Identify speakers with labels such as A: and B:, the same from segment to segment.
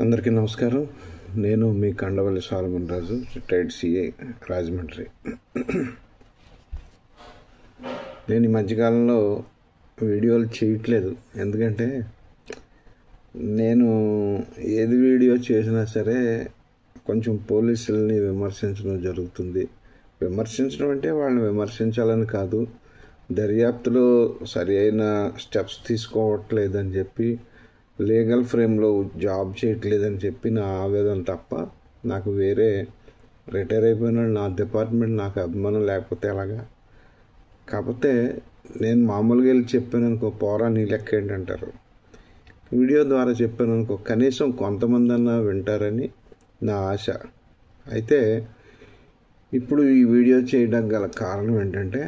A: అందరికీ నమస్కారం. నేను మీ కండవల్లి సాల్మన్ రాజు, రిటైర్డ్ సిఐ, రాజమండ్రి. నేను ఈ మధ్యకాలంలో వీడియోలు చేయట్లేదు. ఎందుకంటే నేను ఏది వీడియో చేసినా సరే కొంచెం పోలీసుల్ని విమర్శించడం జరుగుతుంది. విమర్శించడం అంటే వాళ్ళని విమర్శించాలని కాదు, దర్యాప్తులో సరి అయిన స్టెప్స్ తీసుకోవట్లేదని చెప్పి, లీగల్ ఫ్రేమ్లో జాబ్ చేయట్లేదని చెప్పి నా ఆవేదన తప్ప నాకు వేరే రిటైర్ అయిపోయిన నా డిపార్ట్మెంట్ నాకు అభిమానం లేకపోతే ఎలాగా. కాకపోతే నేను మామూలుగా వెళ్ళి చెప్పాను అనుకో, పోరా నీ లెక్క ఏంటంటారు. వీడియో ద్వారా చెప్పాను అనుకో, కనీసం కొంతమంది అన్నా వింటారని నా ఆశ. అయితే ఇప్పుడు ఈ వీడియో చేయడం గల కారణం ఏంటంటే,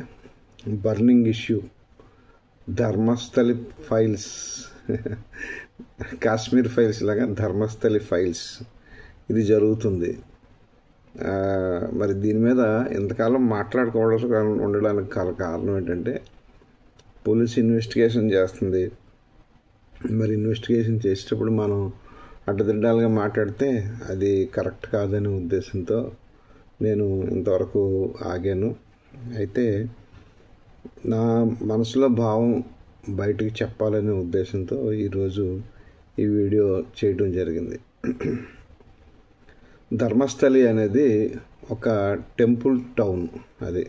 A: burning issue, Dharmasthali files, Kashmir files లాగా ధర్మస్థలి ఫైల్స్, ఇది జరుగుతుంది. మరి దీని మీద ఇంతకాలం మాట్లాడుకోవడం ఉండడానికి కారణం ఏంటంటే, పోలీస్ ఇన్వెస్టిగేషన్ చేస్తుంది. మరి ఇన్వెస్టిగేషన్ చేసేటప్పుడు మనం అడ్డదిడ్డాలుగా మాట్లాడితే అది కరెక్ట్ కాదనే ఉద్దేశంతో నేను ఇంతవరకు ఆగాను. అయితే నా మనసులో భావం బయటికి చెప్పాలనే ఉద్దేశంతో ఈరోజు ఈ వీడియో చేయడం జరిగింది. ధర్మస్థలి అనేది ఒక టెంపుల్ టౌన్. అది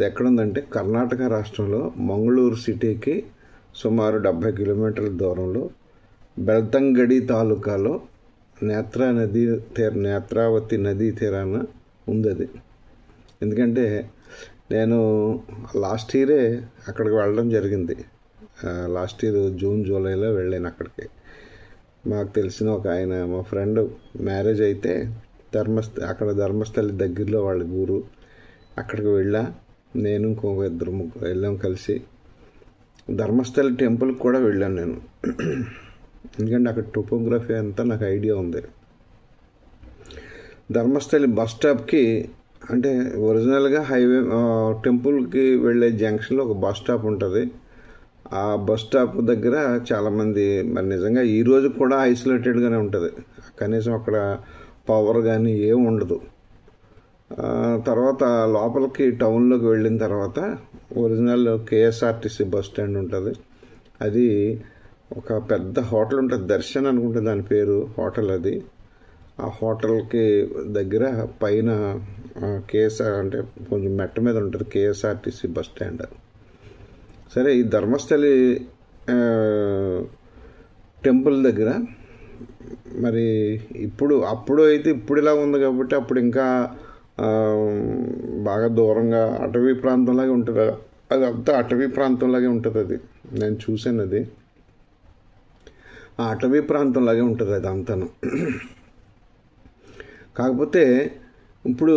A: ఎక్కడుందంటే కర్ణాటక రాష్ట్రంలో మంగళూరు సిటీకి సుమారు 70 కిలోమీటర్ల దూరంలో బెల్తంగడి తాలూకాలో నేత్రావతి నదీ తీరాన ఉంది అది. ఎందుకంటే నేను లాస్ట్ ఇయరే అక్కడికి వెళ్ళడం జరిగింది. లాస్ట్ ఇయర్ జూన్ జూలైలో వెళ్ళాను అక్కడికి. మాకు తెలిసిన ఒక ఆయన, మా ఫ్రెండ్ మ్యారేజ్ అయితే అక్కడ ధర్మస్థలి దగ్గరలో వాళ్ళ ఊరు, అక్కడికి వెళ్ళా. నేను ఇంకొక 2-3 వెళ్ళాం కలిసి. ధర్మస్థలి టెంపుల్కి కూడా వెళ్ళాను నేను, ఎందుకంటే అక్కడ టోపోగ్రఫీ అంతా నాకు ఐడియా ఉంది. ధర్మస్థలి బస్ స్టాప్కి, అంటే ఒరిజినల్గా హైవే టెంపుల్కి వెళ్ళే జంక్షన్లో ఒక బస్ స్టాప్ ఉంటుంది. ఆ బస్ స్టాప్ దగ్గర చాలామంది, మరి నిజంగా ఈరోజు కూడా ఐసోలేటెడ్గానే ఉంటుంది. కనీసం అక్కడ పవర్ కానీ ఏం ఉండదు. తర్వాత లోపలికి టౌన్లోకి వెళ్ళిన తర్వాత ఒరిజినల్ కేఎస్ఆర్టీసీ బస్ స్టాండ్ ఉంటుంది. అది ఒక పెద్ద హోటల్ ఉంటుంది, దర్శన్ అనుకుంటే దాని పేరు హోటల్. అది ఆ హోటల్కి దగ్గర పైన కేఎస్ఆర్ అంటే కొంచెం మెట్ట మీద ఉంటుంది కేఎస్ఆర్టీసీ బస్ స్టాండ్. సరే, ఈ ధర్మస్థలి టెంపుల్ దగ్గర మరి అప్పుడు అయితే ఇప్పుడు ఇలా ఉంది కాబట్టి అప్పుడు ఇంకా బాగా దూరంగా అటవీ ప్రాంతంలాగే ఉంటుంది. అదంతా అటవీ ప్రాంతంలాగే ఉంటుంది. అది నేను చూశాను. అది ఆ అటవీ ప్రాంతంలాగే ఉంటుంది అది అంతాను. కాకపోతే ఇప్పుడు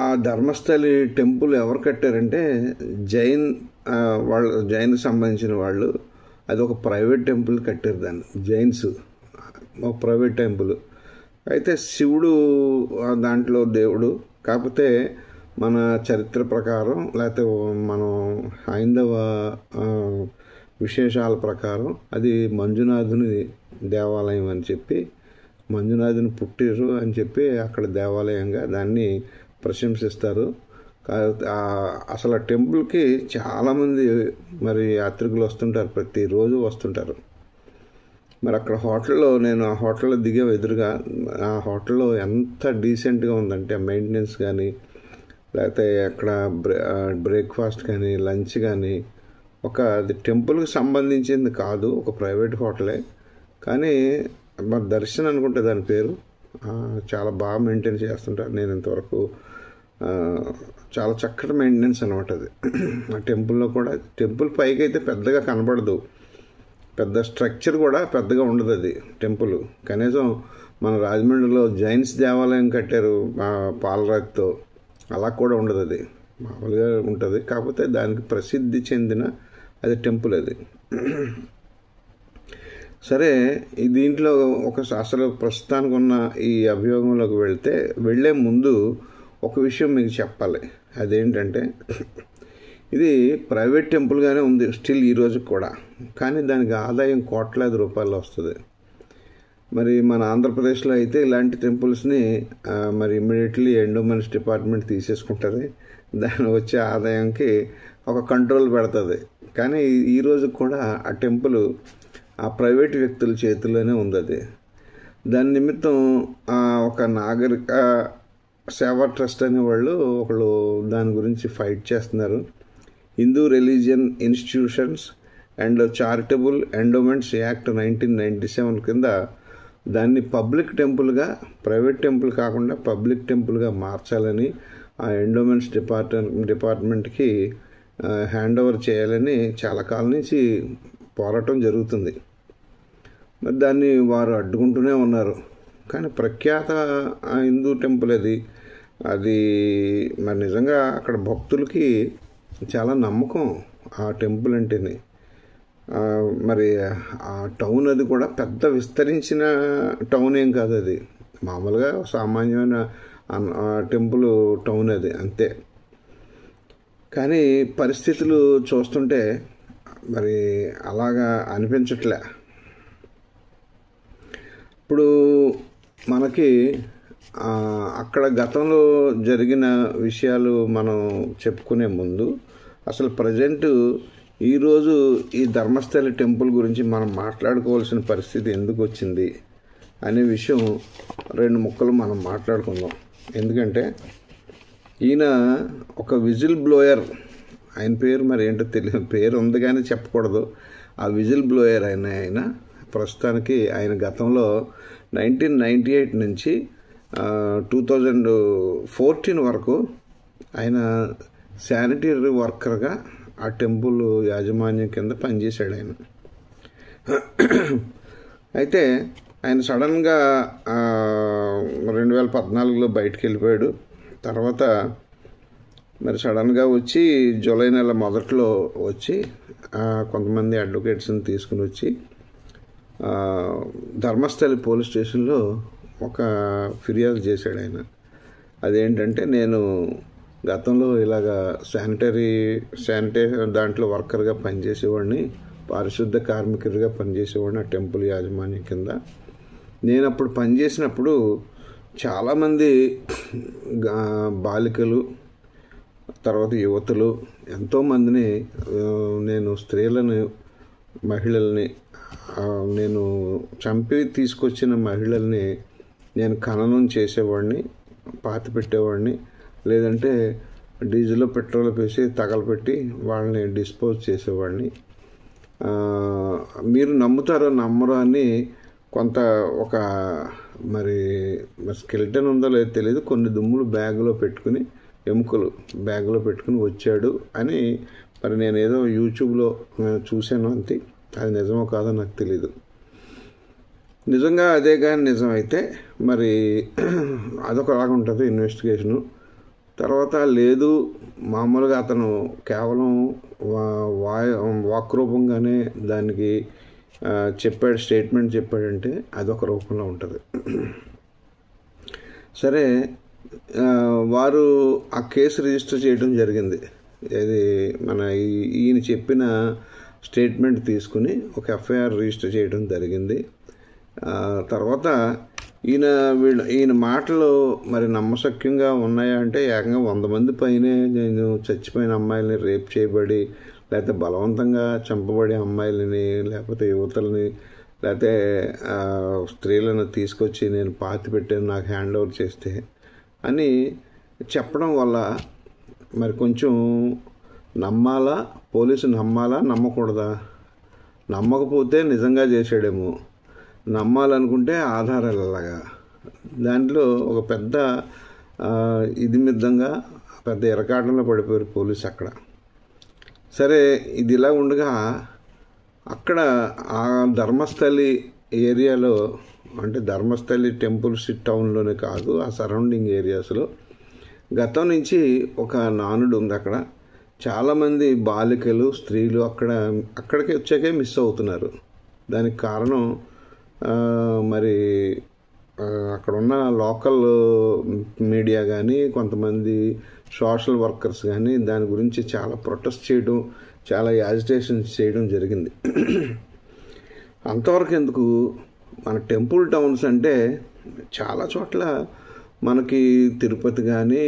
A: ఆ ధర్మస్థలి టెంపుల్ ఎవరు కట్టారంటే జైన్కి సంబంధించిన వాళ్ళు. అది ఒక ప్రైవేట్ టెంపుల్ కట్టారు దాన్ని, జైన్స్ ఒక ప్రైవేట్ టెంపుల్. అయితే శివుడు దాంట్లో దేవుడు. కాకపోతే మన చరిత్ర ప్రకారం, లేకపోతే మనం హైందవ విశేషాల ప్రకారం అది మంజునాథుని దేవాలయం అని చెప్పి, మంజునాథుని పుట్టిరు అని చెప్పి అక్కడ దేవాలయంగా దాన్ని ప్రశంసిస్తారు. అసలు ఆ టెంపుల్కి చాలామంది మరి యాత్రికులు వస్తుంటారు, ప్రతిరోజు వస్తుంటారు. మరి అక్కడ హోటల్లో, నేను ఆ హోటల్లో దిగే ఎదురుగా, ఆ హోటల్లో ఎంత డీసెంట్గా ఉందంటే మెయింటెనెన్స్ కానీ, లేకపోతే అక్కడ బ్రేక్ఫాస్ట్ కానీ, లంచ్ కానీ, అది టెంపుల్కి సంబంధించింది కాదు, ఒక ప్రైవేట్ హోటలే. కానీ మరి దర్శన్ అనుకుంటే దాని పేరు. చాలా బాగా మెయింటైన్ చేస్తుంటారు. నేను ఇంతవరకు చాలా చక్కటి మెయింటెనెన్స్ అనమాట అది. ఆ టెంపుల్లో కూడా, టెంపుల్ పైకి అయితే పెద్దగా కనబడదు, పెద్ద స్ట్రక్చర్ కూడా పెద్దగా ఉండదు అది టెంపుల్. కనీసం మన రాజమండ్రిలో జైన్స్ దేవాలయం కట్టారు పాలరాతితో, అలా కూడా ఉండదు. అది మామూలుగా ఉంటుంది. కాకపోతే దానికి ప్రసిద్ధి చెందిన అది టెంపుల్ అది. సరే, దీంట్లో అసలు ప్రస్తుతానికి ఉన్న ఈ అభియోగంలోకి వెళ్ళే ముందు ఒక విషయం మీకు చెప్పాలి. అదేంటంటే, ఇది ప్రైవేట్ టెంపుల్గానే ఉంది స్టిల్ ఈ రోజు కూడా. కానీ దానికి ఆదాయం కోట్లాది రూపాయలు వస్తుంది. మరి మన ఆంధ్రప్రదేశ్లో అయితే ఇలాంటి టెంపుల్స్ని మరి ఇమ్మీడియట్లీ ఎండోమెంట్స్ డిపార్ట్మెంట్ తీసేసుకుంటుంది. దాని వచ్చే ఆదాయంకి ఒక కంట్రోల్ పెడుతుంది. కానీ ఈరోజు కూడా ఆ టెంపుల్ ఆ ప్రైవేట్ వ్యక్తుల చేతుల్లోనే ఉంది. అది దాని నిమిత్తం ఒక నాగరిక సేవా ట్రస్ట్ అనే వాళ్ళు ఒకళ్ళు దాని గురించి ఫైట్ చేస్తున్నారు. Hindu religion institutions and charitable endowments act 1997 కింద దాన్ని పబ్లిక్ టెంపుల్గా, ప్రైవేట్ టెంపుల్ కాకుండా పబ్లిక్ టెంపుల్గా మార్చాలని ఆ ఎండోమెంట్స్ డిపార్ట్మెంట్కి హ్యాండ్ ఓవర్ చేయాలని చాలా కాలం నుంచి పోరాటం జరుగుతుంది. మరి దాన్ని వారు అడ్డుకుంటూనే ఉన్నారు. కానీ ప్రఖ్యాత హిందూ టెంపుల్ అది మరి నిజంగా అక్కడ భక్తులకి చాలా నమ్మకం ఆ టెంపుల్ అంటేనే. మరి ఆ టౌన్ అది కూడా పెద్ద విస్తరించిన టౌన్ ఏం కాదు, అది మామూలుగా సామాన్యమైన టెంపుల్ టౌన్ అది అంతే. కానీ పరిస్థితులు చూస్తుంటే మరి అలాగా అనిపించట్లే. ఇప్పుడు మనకి అక్కడ గతంలో జరిగిన విషయాలు మనం చెప్పుకునే ముందు అసలు ప్రజెంట్ ఈరోజు ఈ ధర్మస్థలి టెంపుల్ గురించి మనం మాట్లాడుకోవాల్సిన పరిస్థితి ఎందుకు వచ్చింది అనే విషయం 2 ముక్కలు మనం మాట్లాడుకుందాం. ఎందుకంటే ఈయన ఒక విజిల్ బ్లోయర్. ఆయన పేరు మరి ఏంటో తెలియదు, పేరు ఉంది కానీ చెప్పకూడదు. ఆ విజిల్ బ్లోయర్ ఆయన ప్రస్తుతానికి ఆయన గతంలో 1998 నుంచి 2014 వరకు ఆయన శానిటరీ వర్కర్గా ఆ టెంపుల్ యాజమాన్యం కింద పనిచేశాడు ఆయన. అయితే ఆయన సడన్గా 2014లో బయటికి వెళ్ళిపోయాడు. తర్వాత మరి సడన్గా వచ్చి జూలై నెల మొదట్లో వచ్చి కొంతమంది అడ్వకేట్స్ని తీసుకుని వచ్చి ధర్మస్థలి పోలీస్ స్టేషన్లో ఒక ఫిర్యాదు చేశాడు ఆయన. అదేంటంటే, నేను గతంలో ఇలాగా శానిటేషన్ దాంట్లో వర్కర్గా పనిచేసేవాడిని, పారిశుద్ధ కార్మికుడిగా పనిచేసేవాడిని ఆ టెంపుల్ యాజమాన్యం కింద. నేను అప్పుడు పనిచేసినప్పుడు చాలామంది బాలికలు, తర్వాత యువతులు, ఎంతోమందిని నేను స్త్రీలను, మహిళల్ని, నేను చంపి తీసుకొచ్చిన మహిళల్ని నేను ఖననం చేసేవాడిని, పాతి పెట్టేవాడిని, లేదంటే డీజిల్లో పెట్రోల్ వేసి తగలపెట్టి వాళ్ళని డిస్పోజ్ చేసేవాడిని. మీరు నమ్ముతారో నమ్మరో అని కొంత ఒక మరి స్కెల్టన్ ఉందో లేదో తెలియదు, కొన్ని దుమ్ములు బ్యాగులో పెట్టుకుని, ఎముకలు బ్యాగులో పెట్టుకుని వచ్చాడు అని మరి నేను ఏదో యూట్యూబ్లో చూశాను అంతే. అది నిజమో కాదో నాకు తెలీదు. నిజంగా అదే కానీ నిజమైతే మరి అదొకలాగా ఉంటుంది ఇన్వెస్టిగేషను. తర్వాత లేదు, మామూలుగా అతను కేవలం వాక్ రూపంగానే దానికి చెప్పాడు, స్టేట్మెంట్ చెప్పాడంటే అదొక రూపంలో ఉంటుంది. సరే, వారు ఆ కేసు రిజిస్టర్ చేయడం జరిగింది. ఇది మన ఈయన చెప్పిన స్టేట్మెంట్ తీసుకుని ఒక ఎఫ్ఐఆర్ రిజిస్టర్ చేయడం జరిగింది. తర్వాత ఈయన మాటలు మరి నమ్మశక్యంగా ఉన్నాయా అంటే ఏకంగా 100 మంది పైనే నేను చచ్చిపోయిన అమ్మాయిలని రేప్ చేయబడి, లేకపోతే బలవంతంగా చంపబడే అమ్మాయిలని, లేకపోతే యువతల్ని, లేకపోతే స్త్రీలను తీసుకొచ్చి నేను పాతి పెట్టాను, నాకు హ్యాండ్ ఓవర్ చేస్తే అని చెప్పడం వల్ల మరి కొంచెం నమ్మాలా, పోలీసు నమ్మాలా, నమ్మకూడదా? నమ్మకపోతే నిజంగా చేశాడేమో, నమ్మాలనుకుంటే ఆధారాలలాగా దాంట్లో ఒక పెద్ద మిద్దంగా పెద్ద ఎరకాటంలో పడిపోయారు పోలీసు అక్కడ. సరే, ఇది ఇలా ఉండగా అక్కడ ఆ ధర్మస్థలి ఏరియాలో, అంటే ధర్మస్థలి టెంపుల్స్ టౌన్లోనే కాదు, ఆ సరౌండింగ్ ఏరియాస్లో గతం నుంచి ఒక నానుడు ఉంది. అక్కడ చాలామంది బాలికలు, స్త్రీలు అక్కడికి వచ్చాకే మిస్ అవుతున్నారు. దానికి కారణం మరి అక్కడ ఉన్న లోకల్ మీడియా కానీ, కొంతమంది సోషల్ వర్కర్స్ కానీ దాని గురించి చాలా ప్రొటెస్ట్ చేయడం, చాలా యాజిటేషన్ చేయడం జరిగింది. అంతవరకు ఎందుకు, మన టెంపుల్ టౌన్స్ అంటే చాలా చోట్ల మనకి తిరుపతి కానీ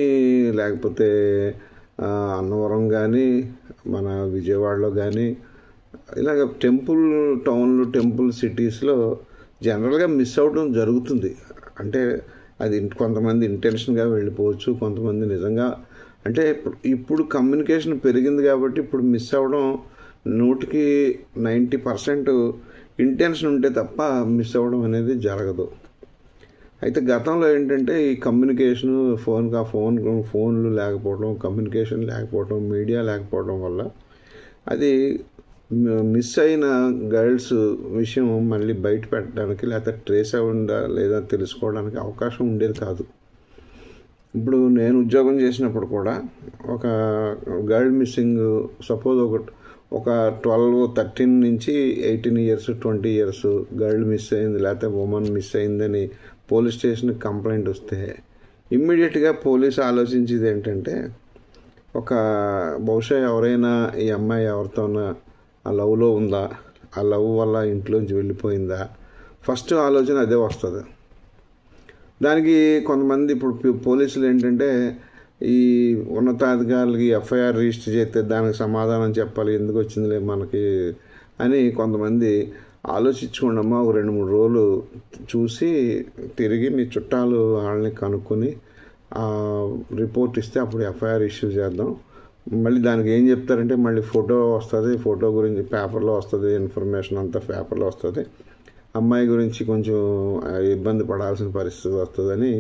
A: లేకపోతే అన్నవరం కానీ మన విజయవాడలో కానీ ఇలాగ టెంపుల్ టౌన్లు టెంపుల్ సిటీస్లో జనరల్గా మిస్ అవడం జరుగుతుంది. అంటే అది కొంతమంది ఇంటెన్షన్గా వెళ్ళిపోవచ్చు, కొంతమంది నిజంగా అంటే ఇప్పుడు కమ్యూనికేషన్ పెరిగింది కాబట్టి ఇప్పుడు మిస్ అవ్వడం 100కి 90% ఇంటెన్షన్ ఉంటే తప్ప మిస్ అవ్వడం అనేది జరగదు. అయితే గతంలో ఏంటంటే ఈ కమ్యూనికేషను ఫోన్లు లేకపోవడం, కమ్యూనికేషన్ లేకపోవడం, మీడియా లేకపోవడం వల్ల అది మిస్ అయిన గర్ల్స్ విషయం మళ్ళీ బయట పెట్టడానికి లేకపోతే ట్రేస్ అవ్వడా లేదా తెలుసుకోవడానికి అవకాశం ఉండేది కాదు. ఇప్పుడు నేను ఉద్యోగం చేసినప్పుడు కూడా ఒక గర్ల్ మిస్సింగ్ సపోజ్ ఒక 13 నుంచి 18 ఇయర్స్ 20 ఇయర్స్ గర్ల్ మిస్ అయింది లేకపోతే ఉమెన్ మిస్ అయిందని పోలీస్ స్టేషన్కి కంప్లైంట్ వస్తే ఇమ్మీడియట్గా పోలీసు ఆలోచించేది ఏంటంటే బహుశా ఎవరైనా ఈ అమ్మాయి ఎవరితోనా ఆ లవ్లో ఉందా, ఆ లవ్ వల్ల ఇంట్లోంచి వెళ్ళిపోయిందా, ఫస్ట్ ఆలోచన అదే వస్తుంది. దానికి కొంతమంది ఇప్పుడు పోలీసులు ఏంటంటే ఈ ఉన్నతాధికారులకి ఎఫ్ఐఆర్ రిజిస్టర్ చేస్తే దానికి సమాధానం చెప్పాలి, ఎందుకు వచ్చిందిలే మనకి అని కొంతమంది ఆలోచించుకోండమ్మా, ఒక 2-3 రోజులు చూసి తిరిగి మీ చుట్టాలు వాళ్ళని కనుక్కొని రిపోర్ట్ ఇస్తే అప్పుడు ఎఫ్ఐఆర్ ఇష్యూ చేద్దాం. మళ్ళీ దానికి ఏం చెప్తారంటే మళ్ళీ ఫోటో వస్తుంది, ఫోటో గురించి పేపర్లో వస్తుంది, ఇన్ఫర్మేషన్ అంతా పేపర్లో వస్తుంది, అమ్మాయి గురించి కొంచెం ఇబ్బంది పడాల్సిన పరిస్థితి వస్తుందని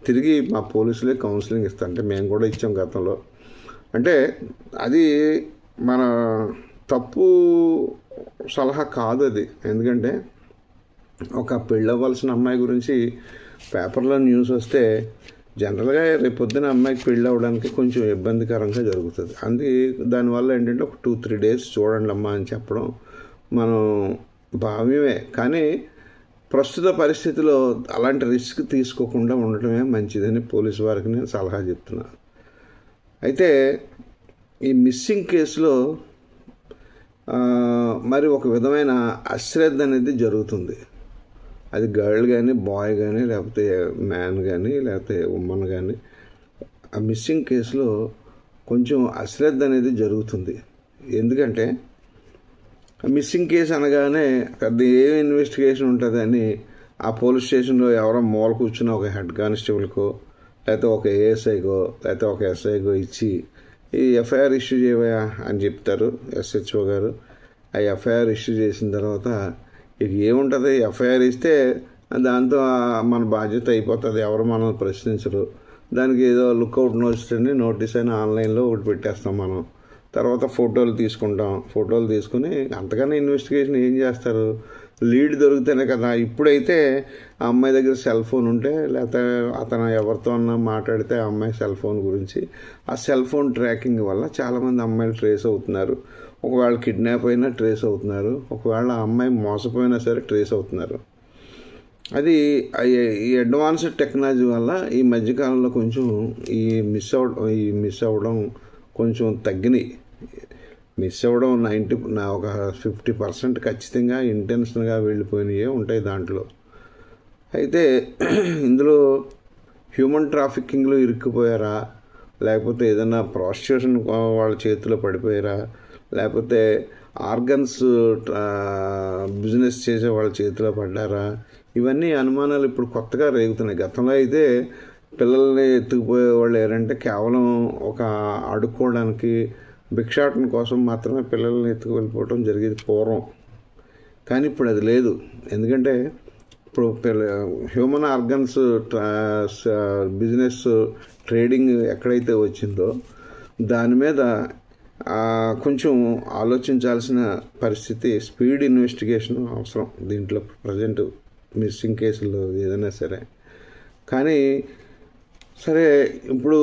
A: తిరిగి మా పోలీసులే కౌన్సిలింగ్ ఇస్తారు. అంటే మేము కూడా ఇచ్చాం గతంలో. అంటే అది మన తప్పు సలహా కాదు అది. ఎందుకంటే ఒక పెళ్ళవ్వాల్సిన అమ్మాయి గురించి పేపర్లో న్యూస్ వస్తే జనరల్గా రేపొద్దున అమ్మాయికి పెళ్ళి అవ్వడానికి కొంచెం ఇబ్బందికరంగా జరుగుతుంది. దానివల్ల ఏంటంటే ఒక 2-3 డేస్ చూడండి అమ్మా అని చెప్పడం మనం భావ్యమే. కానీ ప్రస్తుత పరిస్థితిలో అలాంటి రిస్క్ తీసుకోకుండా ఉండటమే మంచిదని పోలీసు వారికి నేను సలహా చెప్తున్నాను. అయితే ఈ మిస్సింగ్ కేసులో మరి ఒక విధమైన అశ్రద్ధ అనేది జరుగుతుంది. అది గర్ల్ కానీ బాయ్ కానీ లేకపోతే మ్యాన్ కానీ లేకపోతే ఉమెన్ కానీ ఆ మిస్సింగ్ కేసులో కొంచెం అశ్రద్ధ అనేది జరుగుతుంది. ఎందుకంటే మిస్సింగ్ కేసు అనగానే అది ఏం ఇన్వెస్టిగేషన్ ఉంటుందని ఆ పోలీస్ స్టేషన్లో ఎవరో మూల కూర్చున్న ఒక హెడ్ కానిస్టేబుల్కో లేకపోతే ఒక ఏఎస్ఐకో లేకపోతే ఒక ఎస్ఐకో ఇచ్చి ఈ ఎఫ్ఐఆర్ ఇష్యూ చేయవా అని చెప్తారు ఎస్హెచ్ఓ గారు. ఆ ఎఫ్ఐఆర్ ఇష్యూ చేసిన తర్వాత ఇక ఏముంటుంది, ఎఫ్ఐఆర్ ఇస్తే దాంతో మన బాధ్యత అయిపోతుంది, ఎవరు మనం ప్రశ్నించరు. దానికి ఏదో లుక్అవుట్ నోటీస్ అని ఆన్లైన్లో ఒకటి పెట్టేస్తాం మనం. తర్వాత ఫోటోలు తీసుకుంటాం, ఫోటోలు తీసుకుని అంతకన్నా ఇన్వెస్టిగేషన్ ఏం చేస్తారు, లీడ్ దొరికితేనే కదా. ఇప్పుడైతే ఆ అమ్మాయి దగ్గర సెల్ ఫోన్ ఉంటే లేకపోతే అతను ఎవరితో అన్నా మాట్లాడితే ఆ అమ్మాయి సెల్ ఫోన్ గురించి ఆ సెల్ ఫోన్ ట్రాకింగ్ వల్ల చాలామంది అమ్మాయిలు ట్రేస్ అవుతున్నారు. ఒకవేళ కిడ్నాప్ అయినా ట్రేస్ అవుతున్నారు, ఒకవేళ ఆ అమ్మాయి మోసపోయినా సరే ట్రేస్ అవుతున్నారు. అది ఈ అడ్వాన్స్డ్ టెక్నాలజీ వల్ల ఈ మధ్యకాలంలో కొంచెం ఈ మిస్ అవ్వడం కొంచెం తగ్గినాయి. మిస్ అవ్వడం ఒక 50% ఖచ్చితంగా ఇంటెన్షన్గా వెళ్ళిపోయినవే ఉంటాయి దాంట్లో. అయితే ఇందులో హ్యూమన్ ట్రాఫికింగ్లో ఇరుక్కుపోయారా, లేకపోతే ఏదైనా ప్రాస్టిట్యూషన్ వాళ్ళ చేతిలో పడిపోయారా, లేకపోతే ఆర్గన్స్ బిజినెస్ చేసే వాళ్ళ చేతిలో పడ్డారా, ఇవన్నీ అనుమానాలు ఇప్పుడు కొత్తగా రేగుతున్నాయి. గతంలో అయితే పిల్లల్ని ఎత్తుకుపోయే వాళ్ళు ఏంటంటే కేవలం ఒక ఆడుకోవడానికి భిక్షాటన కోసం మాత్రమే పిల్లల్ని ఎత్తుకు వెళ్ళిపోవడం జరిగేది పూర్వం. కానీ ఇప్పుడు అది లేదు. ఎందుకంటే ఇప్పుడు హ్యూమన్ ఆర్గన్స్ బిజినెస్ ట్రేడింగ్ ఎక్కడైతే వచ్చిందో దాని మీద కొంచెం ఆలోచించాల్సిన పరిస్థితి, స్పీడ్ ఇన్వెస్టిగేషన్ అవసరం దీంట్లో ప్రజెంట్ మిస్సింగ్ కేసులు ఏదైనా సరే. కానీ సరే ఇప్పుడు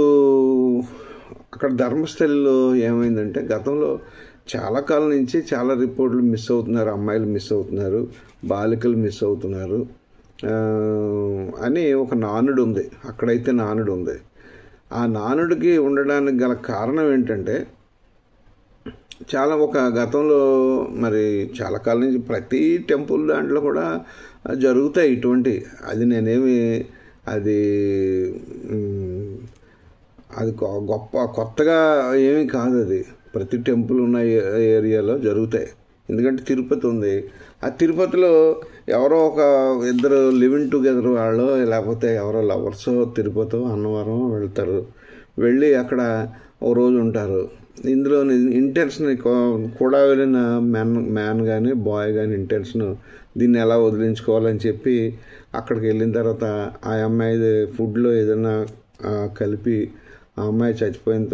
A: అక్కడ ధర్మస్థలిలో ఏమైందంటే గతంలో చాలా కాలం నుంచి చాలా రిపోర్ట్లు మిస్ అవుతున్నారు, అమ్మాయిలు మిస్ అవుతున్నారు, బాలికలు మిస్ అవుతున్నారు అని ఒక నానుడు ఉంది. అక్కడైతే నానుడు ఉంది. ఆ నానుడికి ఉండడానికి గల కారణం ఏంటంటే గతంలో మరి చాలా కాలం నుంచి ప్రతి టెంపుల్ దాంట్లో కూడా జరుగుతాయి ఇటువంటి. అది నేనేమి అది అది గొప్ప కొత్తగా ఏమీ కాదు. అది ప్రతి టెంపుల్ ఉన్న ఏరియాలో జరుగుతాయి. ఎందుకంటే తిరుపతి ఉంది, ఆ తిరుపతిలో ఎవరో ఒక ఇద్దరు లివింగ్ టుగెదర్ వాళ్ళు, లేకపోతే ఎవరో లవర్స్ తిరుపతి అన్నవరం వెళ్తారు, వెళ్ళి అక్కడ ఓ రోజు ఉంటారు. ఇందులో ఇంటెన్షన్ కూడా వెళ్ళిన మ్యాన్ కానీ బాయ్ కానీ ఇంటెన్షన్ దీన్ని ఎలా వదిలించుకోవాలని చెప్పి అక్కడికి వెళ్ళిన తర్వాత ఆ అమ్మాయి ఫుడ్లో ఏదైనా కలిపి ఆ అమ్మాయి చచ్చిపోయిన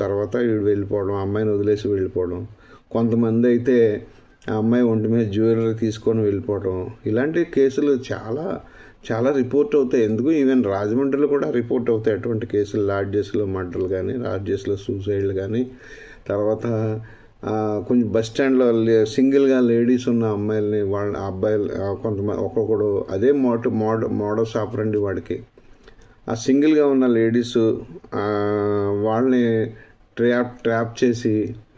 A: తర్వాత వీడు వెళ్ళిపోవడం, ఆ అమ్మాయిని వదిలేసి వెళ్ళిపోవడం. కొంతమంది అయితే ఆ అమ్మాయి ఒంటి మీద జ్యువెలరీ తీసుకొని వెళ్ళిపోవడం. ఇలాంటి కేసులు చాలా చాలా రిపోర్ట్ అవుతాయి. ఎందుకు ఈవెన్ రాజమండ్రిలో కూడా రిపోర్ట్ అవుతాయి అటువంటి కేసులు. లాడ్జెస్లో మర్డర్లు కానీ, లాడ్జెస్లో సూసైడ్లు కానీ. తర్వాత కొంచెం బస్ స్టాండ్లో సింగిల్గా లేడీస్ ఉన్న అమ్మాయిలని వాళ్ళ అబ్బాయిలు కొంతమంది ఒక్కొక్కడు అదే మోడస్ ఆపరండి వాడికి. ఆ సింగిల్గా ఉన్న లేడీస్ వాళ్ళని ట్రాప్ చేసి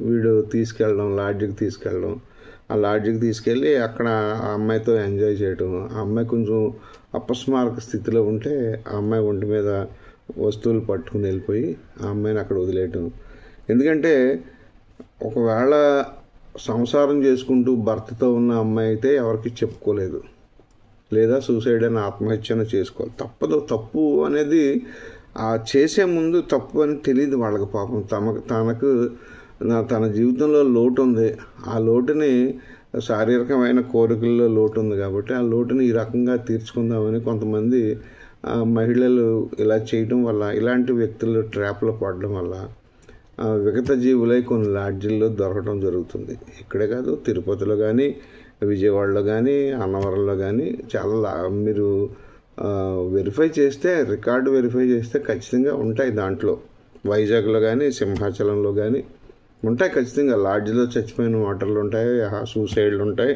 A: వీడు తీసుకెళ్ళడం, లాడ్జికి తీసుకెళ్ళడం. ఆ లాడ్జికి తీసుకెళ్ళి అక్కడ ఆ అమ్మాయితో ఎంజాయ్ చేయడం. ఆ అమ్మాయి కొంచెం అపస్మారక స్థితిలో ఉంటే ఆ అమ్మాయి ఒంటి మీద వస్తువులు పట్టుకుని వెళ్ళిపోయి ఆ అమ్మాయిని అక్కడ వదిలేయటం. ఎందుకంటే ఒకవేళ సంసారం చేసుకుంటూ భర్తతో ఉన్న అమ్మాయి అయితే ఎవరికి చెప్పుకోలేదు, లేదా సూసైడ్ అని ఆత్మహత్యను చేసుకోవాలి. తప్పు అనేది చేసే ముందు తప్పు అని తెలియదు వాళ్ళకి. పాపం తనకు తన జీవితంలో లోటు ఉంది, ఆ లోటుని శారీరకమైన కోరికల్లో లోటు ఉంది కాబట్టి ఆ లోటుని ఈ రకంగా తీర్చుకుందామని కొంతమంది మహిళలు ఇలా చేయడం వల్ల, ఇలాంటి వ్యక్తులు ట్రాప్లో పడడం వల్ల విగత జీవులై కొన్ని లాడ్జిల్లో దొరకడం జరుగుతుంది. ఇక్కడే కాదు, తిరుపతిలో కానీ, విజయవాడలో కానీ, అన్నవరంలో కానీ చాలా మీరు వెరిఫై చేస్తే, రికార్డు వెరిఫై చేస్తే ఖచ్చితంగా ఉంటాయి. దాంట్లో వైజాగ్లో కానీ, సింహాచలంలో కానీ ఉంటాయి ఖచ్చితంగా. లాడ్జ్లో చచ్చిపోయిన వాటర్లు ఉంటాయి, సూసైడ్లు ఉంటాయి,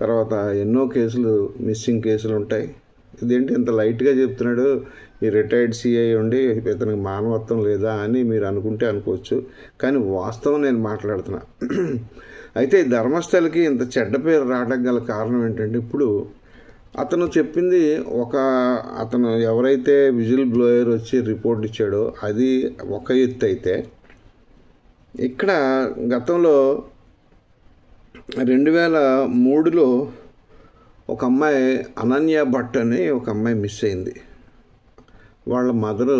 A: తర్వాత ఎన్నో కేసులు, మిస్సింగ్ కేసులు ఉంటాయి. ఇదేంటి ఇంత లైట్గా చెప్తున్నాడు ఈ రిటైర్డ్ సిఐ ఉండి, ఇతనికి మానవత్వం లేదా అని మీరు అనుకుంటే అనుకోవచ్చు, కానీ వాస్తవం నేను మాట్లాడుతున్నా. అయితే ధర్మస్థలకి ఇంత చెడ్డ పేరు రావడానికి గల కారణం ఏంటంటే, ఇప్పుడు అతను చెప్పింది అతను ఎవరైతే విజిల్ బ్లోయర్ వచ్చి రిపోర్ట్ ఇచ్చాడో అది ఒక ఎత్తు అయితే, ఇక్కడ గతంలో 2003లో ఒక అమ్మాయి అనన్య భట్ అని ఒక అమ్మాయి మిస్ అయింది. వాళ్ళ మదరు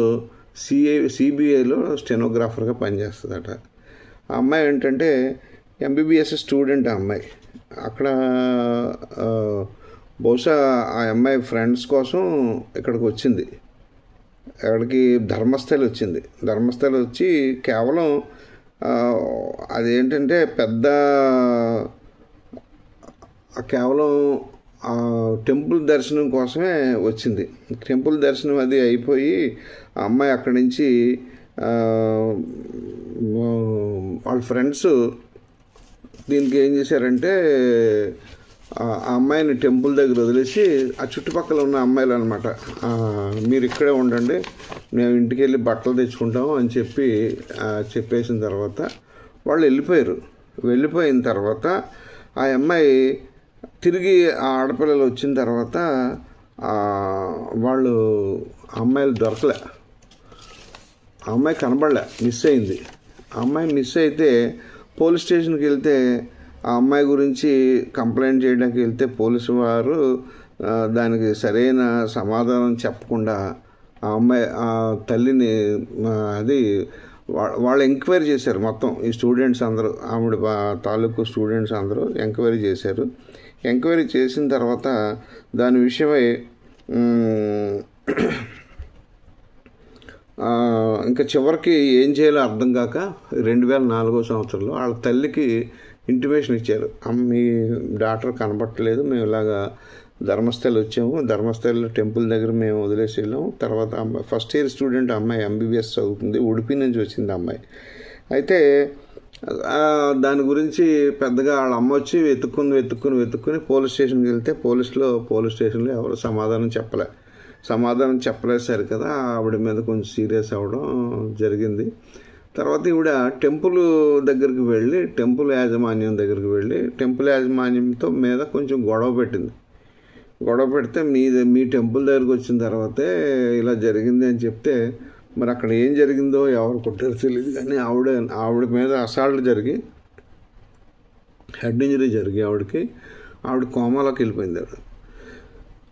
A: సిబిఐలో స్టెనోగ్రాఫర్గా పనిచేస్తుందట. ఆ అమ్మాయి ఏంటంటే ఎంబీబీఎస్ స్టూడెంట్. ఆ అమ్మాయి అక్కడ బహుశా ఆ అమ్మాయి ఫ్రెండ్స్ కోసం ఇక్కడికి వచ్చింది. అక్కడికి ధర్మస్థలి వచ్చింది. ధర్మస్థలి వచ్చి కేవలం అదేంటంటే కేవలం టెంపుల్ దర్శనం కోసమే వచ్చింది. టెంపుల్ దర్శనం అది అయిపోయి ఆ అమ్మాయి అక్కడి నుంచి వాళ్ళ ఫ్రెండ్స్ దీనికి ఏం చేశారంటే ఆ అమ్మాయిని టెంపుల్ దగ్గర వదిలేసి ఆ చుట్టుపక్కల ఉన్న అమ్మాయిలు అనమాట, మీరు ఇక్కడే ఉండండి, మేము ఇంటికి వెళ్ళి బట్టలు తెచ్చుకుంటాము అని చెప్పేసిన తర్వాత వాళ్ళు వెళ్ళిపోయారు. వెళ్ళిపోయిన తర్వాత ఆ అమ్మాయి తిరిగి ఆ ఆడపిల్లలు వచ్చిన తర్వాత వాళ్ళు అమ్మాయిలు దొరకలే, ఆ అమ్మాయి కనబడలే, మిస్ అయింది. ఆ అమ్మాయి మిస్ అయితే పోలీస్ స్టేషన్కి వెళ్తే ఆ అమ్మాయి గురించి కంప్లైంట్ చేయడానికి వెళ్తే పోలీసు వారు దానికి సరైన సమాధానం చెప్పకుండా ఆ అమ్మాయి ఆ తల్లిని వాళ్ళు ఎంక్వైరీ చేశారు. మొత్తం ఈ స్టూడెంట్స్ అందరూ, ఆవిడ తాలూకు స్టూడెంట్స్ అందరూ ఎంక్వైరీ చేశారు. ఎంక్వైరీ చేసిన తర్వాత దాని విషయమై ఇంకా చివరికి ఏం చేయాలో అర్థం కాక 2004 సంవత్సరంలో వాళ్ళ తల్లికి ఇంటిమేషన్ ఇచ్చారు, మీ డాక్టర్ కనబట్టలేదు, మేము ఇలాగా ధర్మస్థలి వచ్చాము, ధర్మస్థలిలో టెంపుల్ దగ్గర మేము వదిలేసి వెళ్ళాము. తర్వాత అమ్మాయి ఫస్ట్ ఇయర్ స్టూడెంట్, అమ్మాయి ఎంబీబీఎస్ చదువుతుంది, ఉడిపి నుంచి వచ్చింది అమ్మాయి. అయితే దాని గురించి పెద్దగా వాళ్ళ అమ్మ వచ్చి వెతుక్కుని పోలీస్ స్టేషన్కి వెళ్తే పోలీస్ స్టేషన్లో ఎవరు సమాధానం చెప్పలేదు కదా. ఆవిడ మీద కొంచెం సీరియస్ అవ్వడం జరిగింది. తర్వాత ఈవిడ టెంపుల్ దగ్గరికి వెళ్ళి టెంపుల్ యాజమాన్యంతో మీద కొంచెం గొడవ పెట్టింది. గొడవ పెడితే మీ టెంపుల్ దగ్గరికి వచ్చిన తర్వాతే ఇలా జరిగింది అని చెప్తే, మరి అక్కడ ఏం జరిగిందో ఎవరు కొట్టారో తెలియదు, కానీ ఆవిడ మీద అసాల్ట్ జరిగి హెడ్ ఇంజరీ జరిగి ఆవిడ కోమాలోకి వెళ్ళిపోయింది.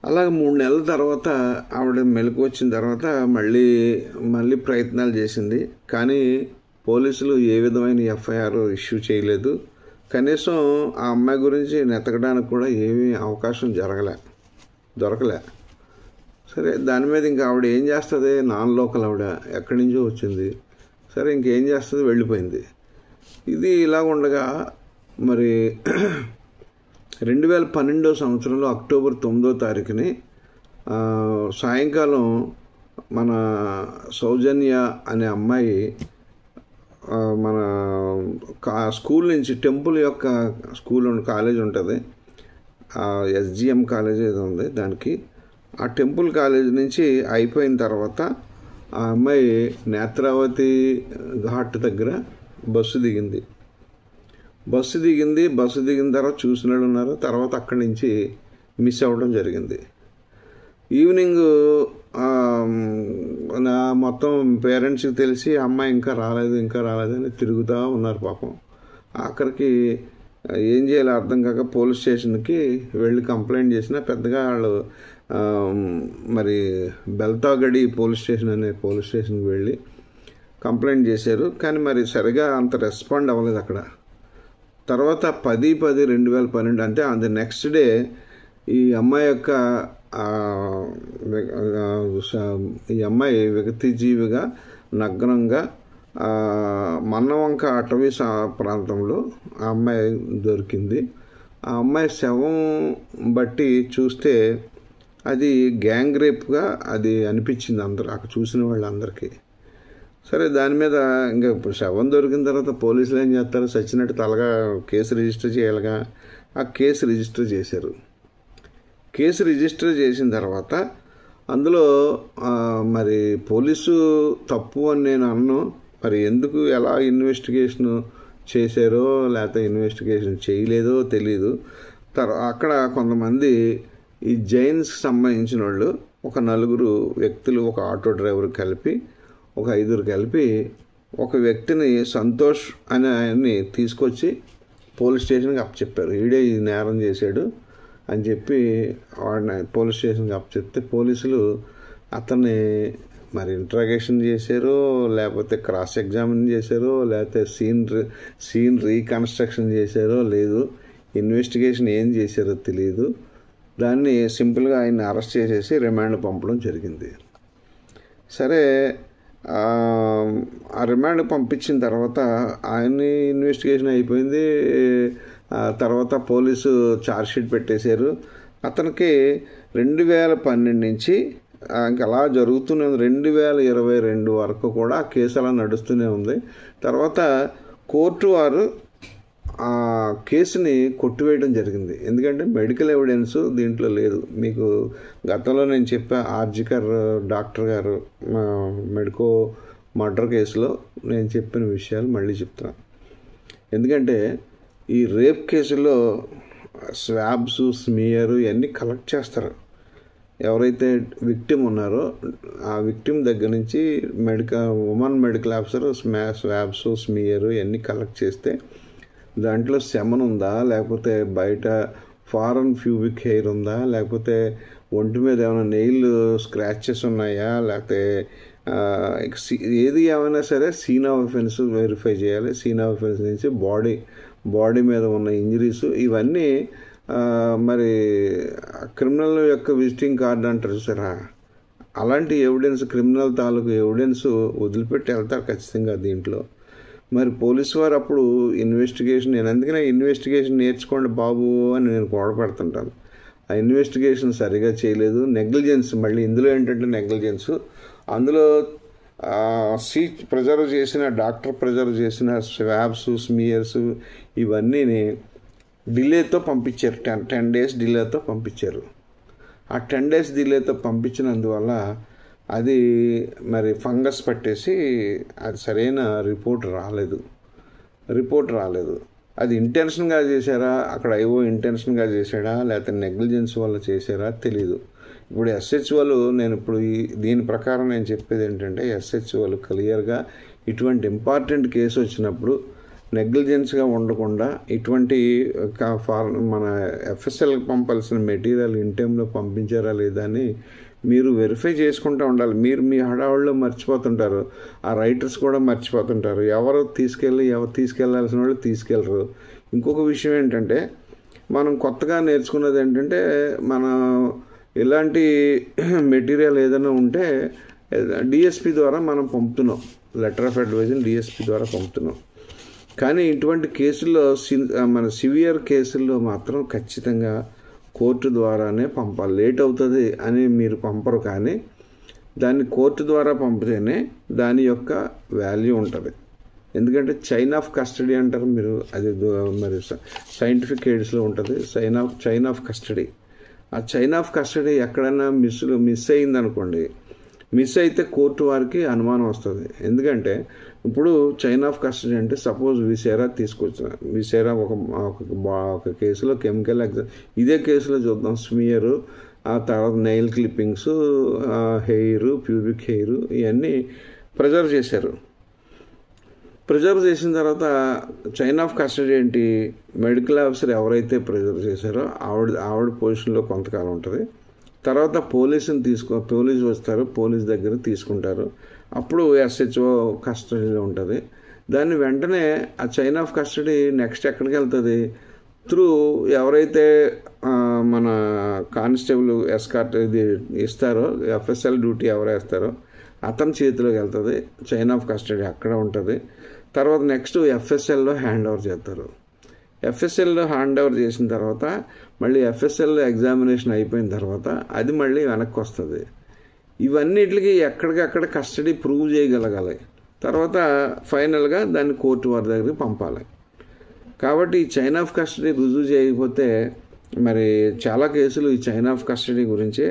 A: అలాగే 3 నెలల తర్వాత ఆవిడ మెలకు వచ్చిన తర్వాత మళ్ళీ ప్రయత్నాలు చేసింది, కానీ పోలీసులు ఏ విధమైన ఎఫ్ఐఆర్ ఇష్యూ చేయలేదు. కనీసం ఆ అమ్మాయి గురించి నెతకడానికి కూడా ఏమీ అవకాశం దొరకలే. సరే, దాని మీద ఇంకా ఆవిడ ఏం చేస్తుంది, నాన్ లోకల్ ఆవిడ, ఎక్కడి నుంచో వచ్చింది. సరే, ఇంకేం చేస్తుంది, వెళ్ళిపోయింది. ఇది ఇలా ఉండగా మరి 2012 సంవత్సరంలో అక్టోబర్ 9వ తారీఖుని సాయంకాలం మన సౌజన్య అనే అమ్మాయి మన స్కూల్ నుంచి, టెంపుల్ యొక్క కాలేజ్ ఉంటుంది, SGM కాలేజ్ ఏదో ఉంది దానికి, ఆ టెంపుల్ కాలేజ్ నుంచి అయిపోయిన తర్వాత ఆ అమ్మాయి నేత్రావతి ఘాట్ దగ్గర బస్సు దిగింది. బస్సు దిగిన తర్వాత చూసినాడు ఉన్నారు. తర్వాత అక్కడి నుంచి మిస్ అవ్వడం జరిగింది. ఈవినింగ్ మొత్తం పేరెంట్స్కి తెలిసి అమ్మాయి ఇంకా రాలేదని తిరుగుతూ ఉన్నారు పాపం. ఆఖరికి ఏం చేయాలో అర్థం కాక పోలీస్ స్టేషన్కి వెళ్ళి కంప్లైంట్ చేసినా పెద్దగా వాళ్ళు మరి బెల్తాగడి పోలీస్ స్టేషన్కి వెళ్ళి కంప్లైంట్ చేశారు, కానీ మరి సరిగా అంత రెస్పాండ్ అవ్వలేదు అక్కడ. తర్వాత 10/10/2012 అంటే ఆన్ ది నెక్స్ట్ డే ఈ అమ్మాయి విగతిజీవిగా నగ్నంగా మన్నవంక అటవీ ప్రాంతంలో ఆ అమ్మాయి దొరికింది. ఆ అమ్మాయి శవం బట్టి చూస్తే అది గ్యాంగ్ రేప్గా అది అనిపించింది అక్కడ చూసిన వాళ్ళందరికీ. సరే, దాని మీద ఇంకా శవం దొరికిన తర్వాత పోలీసులు ఏం చేస్తారు, సచ్చినట్టు తలగా కేసు రిజిస్టర్ చేయాలిగా. ఆ కేసు రిజిస్టర్ చేశారు. కేసు రిజిస్టర్ చేసిన తర్వాత అందులో మరి పోలీసు తప్పు అని నేను అన్నాను. మరి ఎందుకు ఎలా ఇన్వెస్టిగేషన్ చేశారో లేకపోతే ఇన్వెస్టిగేషన్ చేయలేదో తెలీదు. అక్కడ కొంతమంది ఈ జైన్స్కి సంబంధించిన వాళ్ళు ఒక 4 వ్యక్తులు, ఒక ఆటో డ్రైవర్ కలిపి ఒక 5 కలిపి ఒక వ్యక్తిని సంతోష్ అనే ఆయన్ని తీసుకొచ్చి పోలీస్ స్టేషన్కి అప్పచెప్పారు. ఈడే ఈ నేరం చేశాడు అని చెప్పి వాడిని పోలీస్ స్టేషన్కి అప్పచెప్తే పోలీసులు అతన్ని మరి ఇంట్రాగేషన్ చేశారో లేకపోతే క్రాస్ ఎగ్జామిన్ చేశారో లేకపోతే సీన్ రీకన్స్ట్రక్షన్ చేశారో లేదు, ఇన్వెస్టిగేషన్ ఏం చేశారో తెలియదు. దాన్ని సింపుల్గా ఆయన్ని అరెస్ట్ చేసేసి రిమాండ్ పంపడం జరిగింది. సరే, ఆ రిమాండ్ పంపించిన తర్వాత ఆయన్ని ఇన్వెస్టిగేషన్ అయిపోయింది. తర్వాత పోలీసు ఛార్జ్షీట్ పెట్టేశారు. అతనికి 2012 నుంచి ఇంకా అలా జరుగుతూనే ఉంది. 2022 వరకు కూడా ఆ కేసు అలా నడుస్తూనే ఉంది. తర్వాత కోర్టు వారు ఆ కేసుని కొట్టివేయడం జరిగింది. ఎందుకంటే మెడికల్ ఎవిడెన్స్ దీంట్లో లేదు. మీకు గతంలో నేను చెప్పా, ఆర్జికర్ డాక్టర్ గారు మెడికో మర్డర్ కేసులో నేను చెప్పిన విషయాలు మళ్ళీ చెప్తున్నాను. ఎందుకంటే ఈ రేప్ కేసులో స్వాబ్స్, స్మియర్ ఇవన్నీ కలెక్ట్ చేస్తారు. ఎవరైతే విక్టిమ్ ఉన్నారో ఆ విక్టిమ్ దగ్గర నుంచి women medical officer swabs, smear ఇవన్నీ కలెక్ట్ చేస్తే దాంట్లో సెమన్ ఉందా, లేకపోతే బయట ఫారెన్ ప్యూబిక్ హెయిర్ ఉందా, లేకపోతే ఒంటి మీద ఏమైనా నెయిల్ స్క్రాచెస్ ఉన్నాయా, లేకపోతే ఏది ఏమైనా సరే సీన్ ఆఫ్ అఫెన్స్ వెరిఫై చేయాలి. సీన్ ఆఫ్ అఫెన్స్ నుంచి బాడీ మీద ఉన్న ఇంజరీస్ ఇవన్నీ మరి క్రిమినల్ యొక్క విజిటింగ్ కార్డు అంటారు చూసారా, అలాంటి ఎవిడెన్స్, క్రిమినల్ తాలూకు ఎవిడెన్స్ వదిలిపెట్టి వెళ్తారు ఖచ్చితంగా దీంట్లో. మరి పోలీసు వారు అప్పుడు ఇన్వెస్టిగేషన్, నేను అందుకనే ఇన్వెస్టిగేషన్ నేర్చుకోండి బాబు అని నేను గొడవపెడుతుంటాను. ఆ ఇన్వెస్టిగేషన్ సరిగా చేయలేదు, నెగ్లిజెన్స్. మళ్ళీ ఇందులో ఏంటంటే నెగ్లిజెన్స్, అందులో ప్రిజర్వ్ చేసిన డాక్టర్ ప్రిజర్వ్ చేసిన స్వాబ్స్, స్మియర్స్ ఇవన్నీ డిలేతో పంపించారు. 10 days డిలేతో పంపించారు. ఆ 10 days డిలేతో పంపించినందువల్ల అది మరి ఫంగస్ పట్టేసి అది సరైన రిపోర్ట్ రాలేదు. అది ఇంటెన్షన్గా చేశారా, అక్కడ ఐఓ ఇంటెన్షన్గా చేశాడా, లేకపోతే నెగ్లిజెన్స్ వల్ల చేశారా తెలీదు. ఇప్పుడు ఎస్హెచ్ఓలు నేను ఇప్పుడు దీని ప్రకారం నేను చెప్పేది ఏంటంటే, ఎస్హెచ్ఓలు క్లియర్గా ఇటువంటి ఇంపార్టెంట్ కేసు వచ్చినప్పుడు నెగ్లిజెన్స్గా ఉండకుండా ఇటువంటి మన ఎఫ్ఎస్ఎల్కి పంపాల్సిన మెటీరియల్ ఇన్ టైంలో పంపించారా లేదా అని మీరు వెరిఫై చేసుకుంటూ ఉండాలి. మీరు మీ హడావుల్లో మర్చిపోతుంటారు, ఆ రైటర్స్ కూడా మర్చిపోతుంటారు, ఎవరు తీసుకెళ్లాల్సిన వాళ్ళు తీసుకెళ్ళరు. ఇంకొక విషయం ఏంటంటే, మనం కొత్తగా నేర్చుకున్నది ఏంటంటే, మనం ఇలాంటి మెటీరియల్ ఏదైనా ఉంటే డిఎస్పి ద్వారా మనం పంపుతున్నాం, లెటర్ ఆఫ్ అడ్వైజన్ డిఎస్పి ద్వారా పంపుతున్నాం. కానీ ఇటువంటి కేసుల్లో మన సివియర్ కేసుల్లో మాత్రం ఖచ్చితంగా కోర్టు ద్వారానే పంపాలి. లేట్ అవుతుంది అని మీరు పంపరు, కానీ దాన్ని కోర్టు ద్వారా పంపితేనే దాని యొక్క వాల్యూ ఉంటుంది. ఎందుకంటే చైన్ ఆఫ్ కస్టడీ అంటారు మీరు, అది మరి సైంటిఫిక్ ఎయిడ్స్లో ఉంటుంది చైన్ ఆఫ్ కస్టడీ. ఆ చైన్ ఆఫ్ కస్టడీ ఎక్కడైనా మిస్ అయిందనుకోండి, మిస్ అయితే కోర్టు వారికి అనుమానం వస్తుంది. ఎందుకంటే ఇప్పుడు చైన్ ఆఫ్ కస్టడీ అంటే సపోజ్ విసేరా తీసుకొచ్చిన విసేరా ఒక కేసులో కెమికల్ ఇదే కేసులో చూద్దాం, స్మియరు, ఆ తర్వాత nail clippings, hair, pubic hair ఇవన్నీ ప్రిజర్వ్ చేశారు. ప్రిజర్వ్ చేసిన తర్వాత చైన్ ఆఫ్ కస్టడీ ఏంటి, మెడికల్ ఆఫీసర్ ఎవరైతే ప్రిజర్వ్ చేశారో ఆవిడ పొజిషన్లో కొంతకాలం ఉంటుంది. తర్వాత పోలీసు వస్తారు, పోలీస్ దగ్గర తీసుకుంటారు, అప్పుడు ఎస్హెచ్ఓ కస్టడీలో ఉంటుంది. దాన్ని వెంటనే ఆ చైన్ ఆఫ్ కస్టడీ నెక్స్ట్ ఎక్కడికి వెళ్తుంది, త్రూ ఎవరైతే మన కానిస్టేబుల్ ఎస్కార్ట్ ఇది ఇస్తారో, ఎఫ్ఎస్ఎల్ డ్యూటీ ఎవరు వేస్తారో అతని చేతిలోకి వెళ్తుంది. చైన్ ఆఫ్ కస్టడీ అక్కడ ఉంటుంది. తర్వాత నెక్స్ట్ ఎఫ్ఎస్ఎల్లో హ్యాండ్ ఓవర్ చేస్తారు. ఎఫ్ఎస్ఎల్లో హ్యాండ్ ఓవర్ చేసిన తర్వాత మళ్ళీ ఎఫ్ఎస్ఎల్ ఎగ్జామినేషన్ అయిపోయిన తర్వాత అది మళ్ళీ వెనక్కి వస్తుంది. ఇవన్నిటికి ఎక్కడికక్కడ కస్టడీ ప్రూవ్ చేయగలగాలి. తర్వాత ఫైనల్గా దాన్ని కోర్టు వారి దగ్గరికి పంపాలి. కాబట్టి ఈ చైన్ ఆఫ్ కస్టడీ రుజువు చేయకపోతే మరి చాలా కేసులు ఈ చైన్ ఆఫ్ కస్టడీ గురించే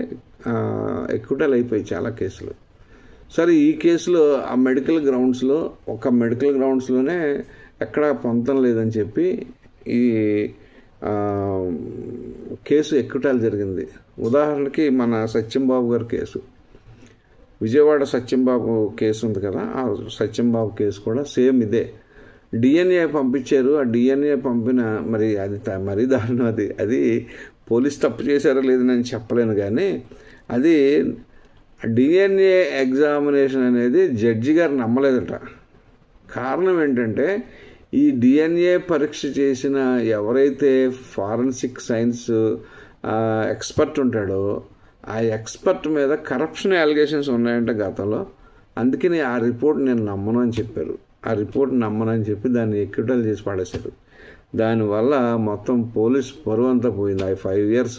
A: ఎక్విటల్ అయిపోయి చాలా కేసులు. సరే, ఈ కేసులో ఆ మెడికల్ గ్రౌండ్స్లోనే ఎక్కడా పొందడం లేదని చెప్పి ఈ కేసు ఎక్విటల్ జరిగింది. ఉదాహరణకి మన సత్యంబాబు గారి కేసు, విజయవాడ సత్యంబాబు కేసు ఉంది కదా, ఆ సత్యంబాబు కేసు కూడా సేమ్ ఇదే. డిఎన్ఏ పంపించారు. ఆ డిఎన్ఏ పంపిన మరి అది మరీ దారుణం. అది పోలీస్ తప్పు చేశారో లేదని నేను చెప్పలేను, కానీ అది డిఎన్ఏ ఎగ్జామినేషన్ అనేది జడ్జి గారు నమ్మలేదట. కారణం ఏంటంటే, ఈ డిఎన్ఏ పరీక్ష చేసిన ఎవరైతే ఫారెన్సిక్ సైన్స్ ఎక్స్పర్ట్ ఉంటాడో ఆ ఎక్స్పర్ట్ మీద కరప్షన్ అలిగేషన్స్ ఉన్నాయంట గతంలో. అందుకని ఆ రిపోర్ట్ నేను నమ్మను అని చెప్పారు. ఆ రిపోర్ట్ నమ్మనని చెప్పి దాన్ని ఎక్విటల్ చేసి పడేశారు. దానివల్ల మొత్తం పోలీస్ పరువు అంతా పోయింది. 5 years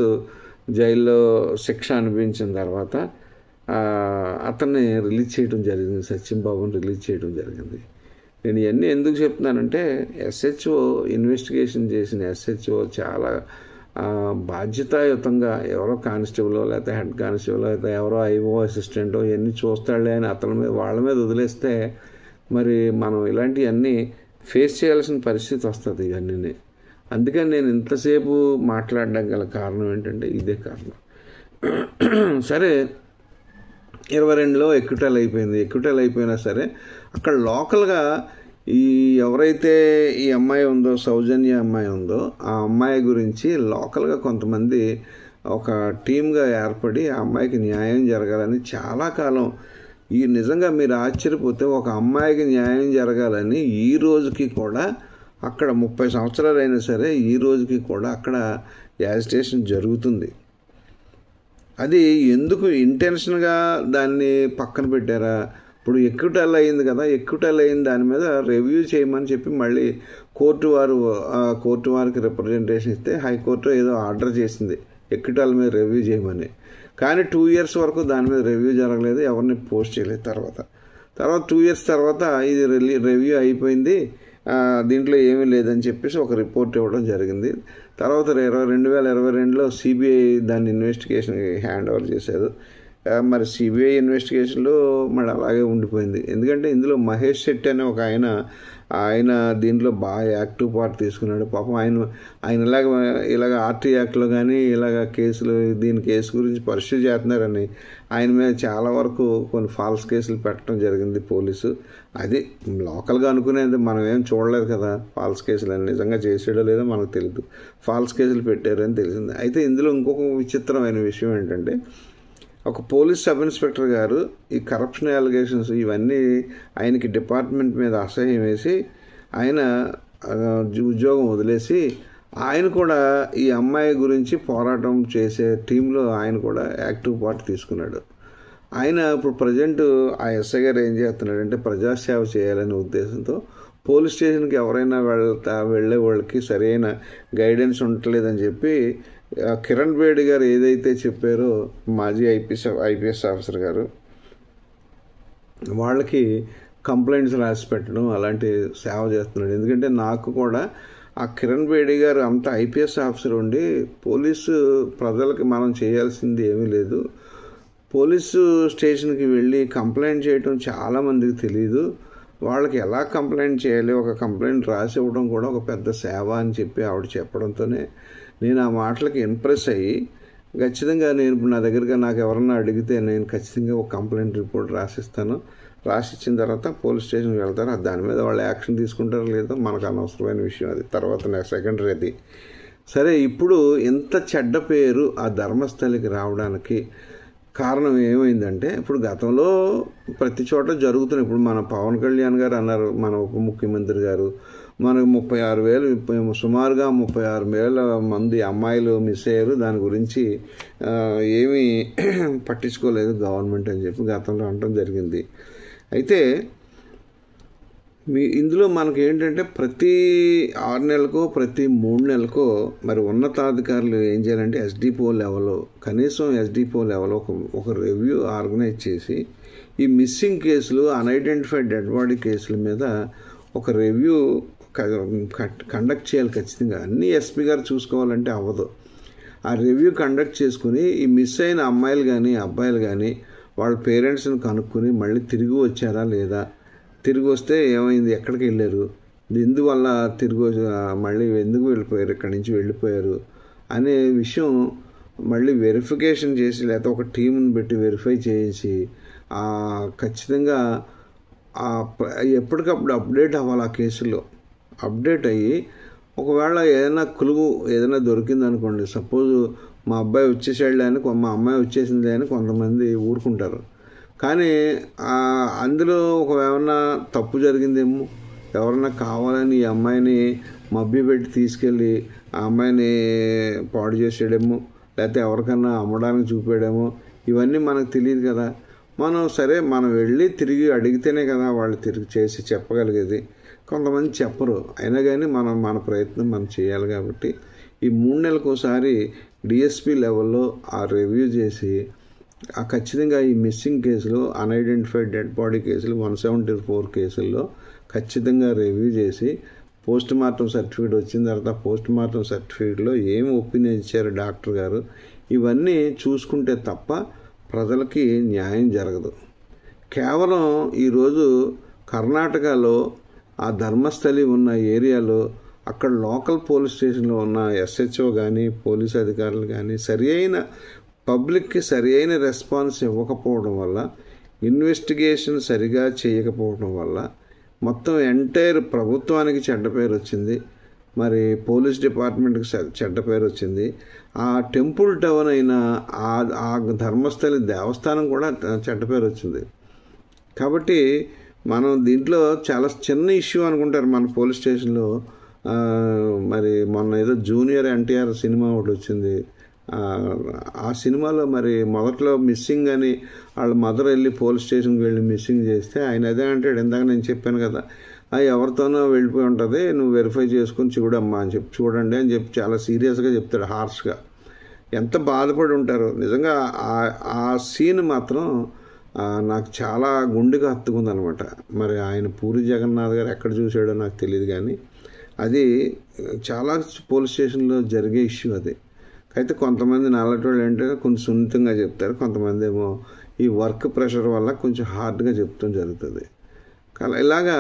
A: జైల్లో శిక్ష అనిపించిన తర్వాత అతన్ని రిలీజ్ చేయడం జరిగింది, సత్యంబాబుని రిలీజ్ చేయడం జరిగింది. నేను ఇవన్నీ ఎందుకు చెప్తున్నానంటే, ఎస్హెచ్ఓ ఇన్వెస్టిగేషన్ చేసిన ఎస్హెచ్ఓ చాలా బాధ్యతాయుతంగా ఎవరో కానిస్టేబుల్ లేకపోతే హెడ్ కానిస్టేబుల్ లేకపోతే ఎవరో ఐఓ అసిస్టెంటో ఇవన్నీ చూస్తాడులే అని వాళ్ళ మీద వదిలేస్తే మరి మనం ఇలాంటివన్నీ ఫేస్ చేయాల్సిన పరిస్థితి వస్తుంది ఇవన్నీ. అందుకని నేను ఇంతసేపు మాట్లాడడం గల కారణం ఏంటంటే ఇదే కారణం. సరే, 22లో ఎక్విటల్ అయిపోయింది. ఎక్విటల్ అయిపోయినా సరే అక్కడ లోకల్గా ఎవరైతే ఈ అమ్మాయి ఉందో, సౌజన్య అమ్మాయి ఉందో, ఆ అమ్మాయి గురించి లోకల్గా కొంతమంది ఒక టీమ్గా ఏర్పడి ఆ అమ్మాయికి న్యాయం జరగాలని చాలా కాలం, నిజంగా మీరు ఆశ్చర్యపోతే ఒక అమ్మాయికి న్యాయం జరగాలని ఈ రోజుకి కూడా అక్కడ 30 సంవత్సరాలు అయినా సరే ఈ రోజుకి కూడా అక్కడ యాజిటేషన్ జరుగుతుంది. అది ఎందుకు ఇంటెన్షన్గా దాన్ని పక్కన పెట్టారా? ఇప్పుడు ఎక్విటల్ అయింది కదా, ఎక్విటల్ అయిన దాని మీద రివ్యూ చేయమని చెప్పి మళ్ళీ కోర్టు వారికి రిప్రజెంటేషన్ ఇస్తే హైకోర్టు ఏదో ఆర్డర్ చేసింది ఎక్విటల్ మీద రివ్యూ చేయమని. కానీ 2 years వరకు దాని మీద రివ్యూ జరగలేదు, ఎవరిని పోస్ట్ చేయలేదు. తర్వాత 2 years తర్వాత ఇది రివ్యూ అయిపోయింది, దీంట్లో ఏమీ లేదని చెప్పేసి ఒక రిపోర్ట్ ఇవ్వడం జరిగింది. తర్వాత 2022లో సిబిఐ దాన్ని ఇన్వెస్టిగేషన్కి హ్యాండ్ ఓవర్ చేశారు. మరి సిబిఐ ఇన్వెస్టిగేషన్లో మరి అలాగే ఉండిపోయింది. ఎందుకంటే ఇందులో మహేష్ శెట్టి అనే ఒక ఆయన దీంట్లో బాగా యాక్టివ్ పార్ట్ తీసుకున్నాడు. పాపం ఆయన ఇలాగ ఆర్టీ యాక్ట్లో కానీ ఇలాగ దీని కేసు గురించి పర్స్యూ చేస్తున్నారని ఆయన మీద చాలా వరకు కొన్ని ఫాల్స్ కేసులు పెట్టడం జరిగింది పోలీసు. అది లోకల్గా అనుకునేది మనం ఏం చూడలేదు కదా, ఫాల్స్ కేసులు అని నిజంగా చేసాడో లేదో మనకు తెలియదు, ఫాల్స్ కేసులు పెట్టారని తెలిసింది. అయితే ఇందులో ఇంకొక విచిత్రమైన విషయం ఏంటంటే, ఒక పోలీస్ సబ్ ఇన్స్పెక్టర్ గారు ఈ కరప్షన్ అలిగేషన్స్ ఇవన్నీ ఆయనకి డిపార్ట్మెంట్ మీద అసహ్యం వేసి ఆయన ఉద్యోగం వదిలేసి ఆయన కూడా ఈ అమ్మాయి గురించి పోరాటం చేసే టీంలో ఆయన కూడా యాక్టివ్ పార్ట్ తీసుకున్నాడు. ఆయన ఇప్పుడు ప్రజెంట్ ఆ ఎస్ఐ గారు ఏం చేస్తున్నాడంటే, ప్రజాసేవ చేయాలనే ఉద్దేశంతో పోలీస్ స్టేషన్కి ఎవరైనా వెళ్ళే వాళ్ళకి సరైన గైడెన్స్ ఉండట్లేదని చెప్పి కిరణ్ బేడి గారు ఏదైతే చెప్పారో, మాజీ ఐపీఎస్ ఆఫీసర్ గారు, వాళ్ళకి కంప్లైంట్స్ రాసి పెట్టడం అలాంటి సేవ చేస్తున్నాడు. ఎందుకంటే నాకు కూడా ఆ కిరణ్ బేడి గారు అంత ఐపీఎస్ ఆఫీసర్ ఉండి పోలీసు ప్రజలకి మనం చేయాల్సింది ఏమీ లేదు, పోలీసు స్టేషన్కి వెళ్ళి కంప్లైంట్ చేయడం చాలామందికి తెలియదు, వాళ్ళకి ఎలా కంప్లైంట్ చేయాలి, ఒక కంప్లైంట్ రాసి ఇవ్వడం కూడా ఒక పెద్ద సేవ అని చెప్పి ఆవిడ చెప్పడంతోనే నేను ఆ మాటలకి ఇంప్రెస్ అయ్యి ఖచ్చితంగా నా దగ్గరగా నాకు ఎవరన్నా అడిగితే నేను ఖచ్చితంగా ఒక కంప్లైంట్ రిపోర్ట్ రాసిస్తాను, రాసిచ్చిన తర్వాత పోలీస్ స్టేషన్కి వెళ్తారు, దాని మీద వాళ్ళు యాక్షన్ తీసుకుంటారో లేదో మనకు అనవసరమైన విషయం, అది తర్వాత సెకండరీ. అది సరే, ఇప్పుడు ఇంత చెడ్డ పేరు ఆ ధర్మస్థలికి రావడానికి కారణం ఏమైందంటే, ఇప్పుడు గతంలో ప్రతి చోట జరుగుతున్నాయి. ఇప్పుడు మన పవన్ కళ్యాణ్ గారు అన్నారు, మన ఉప ముఖ్యమంత్రి గారు, మనకు 36,000 సుమారుగా 36,000 మంది అమ్మాయిలు మిస్ అయ్యారు, దాని గురించి ఏమీ పట్టించుకోలేదు గవర్నమెంట్ అని చెప్పి గతంలో అనడం జరిగింది. అయితే ఇందులో మనకి ఏంటంటే, ప్రతి 6 నెలలకో ప్రతి 3 నెలలకో మరి ఉన్నతాధికారులు ఏం చేయాలంటే ఎస్డిపో లెవెల్లో, కనీసం ఎస్డిపో లెవెల్లో ఒక రివ్యూ ఆర్గనైజ్ చేసి ఈ మిస్సింగ్ కేసులు, అన్ఐడెంటిఫైడ్ డెడ్ బాడీ కేసుల మీద ఒక రివ్యూ కండక్ట్ చేయాలి ఖచ్చితంగా. అన్నీ ఎస్పీ గారు చూసుకోవాలంటే అవ్వదు. ఆ రివ్యూ కండక్ట్ చేసుకుని ఈ మిస్ అయిన అమ్మాయిలు కానీ అబ్బాయిలు కానీ వాళ్ళ పేరెంట్స్ని కనుక్కొని మళ్ళీ తిరిగి వచ్చారా లేదా, తిరిగి వస్తే ఏమైంది, ఎక్కడికి వెళ్ళారు, ఎందువల్ల మళ్ళీ ఎందుకు వెళ్ళిపోయారు, ఇక్కడి నుంచి వెళ్ళిపోయారు అనే విషయం మళ్ళీ వెరిఫికేషన్ చేసి, లేకపోతే ఒక టీంని పెట్టి వెరిఫై చేసి ఖచ్చితంగా ఎప్పటికప్పుడు అప్డేట్ అవ్వాలి. ఆ కేసులో అప్డేట్ అయ్యి ఒకవేళ ఏదైనా దొరికిందనుకోండి, సపోజ్ మా అబ్బాయి వచ్చేసాడులే అని, మా అమ్మాయి వచ్చేసింది అని కొంతమంది ఊరుకుంటారు. కానీ అందులో ఏమన్నా తప్పు జరిగిందేమో, ఎవరన్నా కావాలని ఈ అమ్మాయిని మభ్యపెట్టి తీసుకెళ్ళి ఆ అమ్మాయిని పాడు చేసాడేమో, లేకపోతే ఎవరికన్నా అమ్మడానికి చూపాడేమో, ఇవన్నీ మనకు తెలియదు కదా. మనం వెళ్ళి తిరిగి అడిగితేనే కదా వాళ్ళు తిరిగి చేసి చెప్పగలిగేది. కొంతమంది చెప్పరు, అయినా కానీ మన ప్రయత్నం మనం చేయాలి. కాబట్టి ఈ 3 నెలలకోసారి డిఎస్పీ లెవెల్లో ఆ రివ్యూ చేసి ఖచ్చితంగా ఈ మిస్సింగ్ కేసులు, అన్ఐడెంటిఫైడ్ డెడ్ బాడీ కేసులు 174 కేసుల్లో ఖచ్చితంగా రివ్యూ చేసి పోస్ట్ మార్టం సర్టిఫికేట్ వచ్చిన తర్వాత పోస్ట్ మార్టం సర్టిఫికేట్లో ఏం ఒపీనియన్ ఇచ్చారు డాక్టర్ గారు, ఇవన్నీ చూసుకుంటే తప్ప ప్రజలకి న్యాయం జరగదు. కేవలం ఈరోజు కర్ణాటకలో ఆ ధర్మస్థలి ఉన్న ఏరియాలో అక్కడ లోకల్ పోలీస్ స్టేషన్లో ఉన్న ఎస్హెచ్ఓ కానీ పోలీస్ అధికారులు కానీ పబ్లిక్కి సరి అయిన రెస్పాన్స్ ఇవ్వకపోవడం వల్ల, ఇన్వెస్టిగేషన్ సరిగా చేయకపోవడం వల్ల మొత్తం ఎంటైర్ ప్రభుత్వానికి చెడ్డ పేరు వచ్చింది, మరి పోలీస్ డిపార్ట్మెంట్కి చెడ్డ పేరు వచ్చింది. ఆ టెంపుల్ టౌన్ అయిన ఆ ధర్మస్థలి దేవస్థానం కూడా చెడ్డ పేరు వచ్చింది. కాబట్టి మనం దీంట్లో చాలా చిన్న ఇష్యూ అనుకుంటారు మన పోలీస్ స్టేషన్లో. మరి మొన్న ఏదో జూనియర్ ఎన్టీఆర్ సినిమా ఒకటి వచ్చింది, ఆ సినిమాలో మరి మొదట్లో మిస్సింగ్ అని వాళ్ళ మదర్ వెళ్ళి పోలీస్ స్టేషన్కి వెళ్ళి మిస్సింగ్ చేస్తే ఆయన అదే అంటాడు, ఇందాక నేను చెప్పాను కదా, ఎవరితోనో వెళ్ళిపోయి ఉంటుంది, నువ్వు వెరిఫై చేసుకుని చూడమ్మా అని చూడండి అని చెప్పి చాలా సీరియస్గా చెప్తాడు, హార్ష్గా. ఎంత బాధపడి ఉంటారో నిజంగా. ఆ సీన్ మాత్రం నాకు చాలా గుండెగా హత్తుకుందనమాట. మరి ఆయన పూరి జగన్నాథ్ గారు ఎక్కడ చూశాడో నాకు తెలియదు, కానీ అది చాలా పోలీస్ స్టేషన్లో జరిగే ఇష్యూ అది. అయితే కొంతమంది నాలాంటి వాళ్ళు ఏంటంటే కొంచెం సున్నితంగా చెప్తారు, కొంతమంది ఏమో ఈ వర్క్ ప్రెషర్ వల్ల కొంచెం హార్డ్గా చెప్తాం జరుగుతుంది. ఇలాగా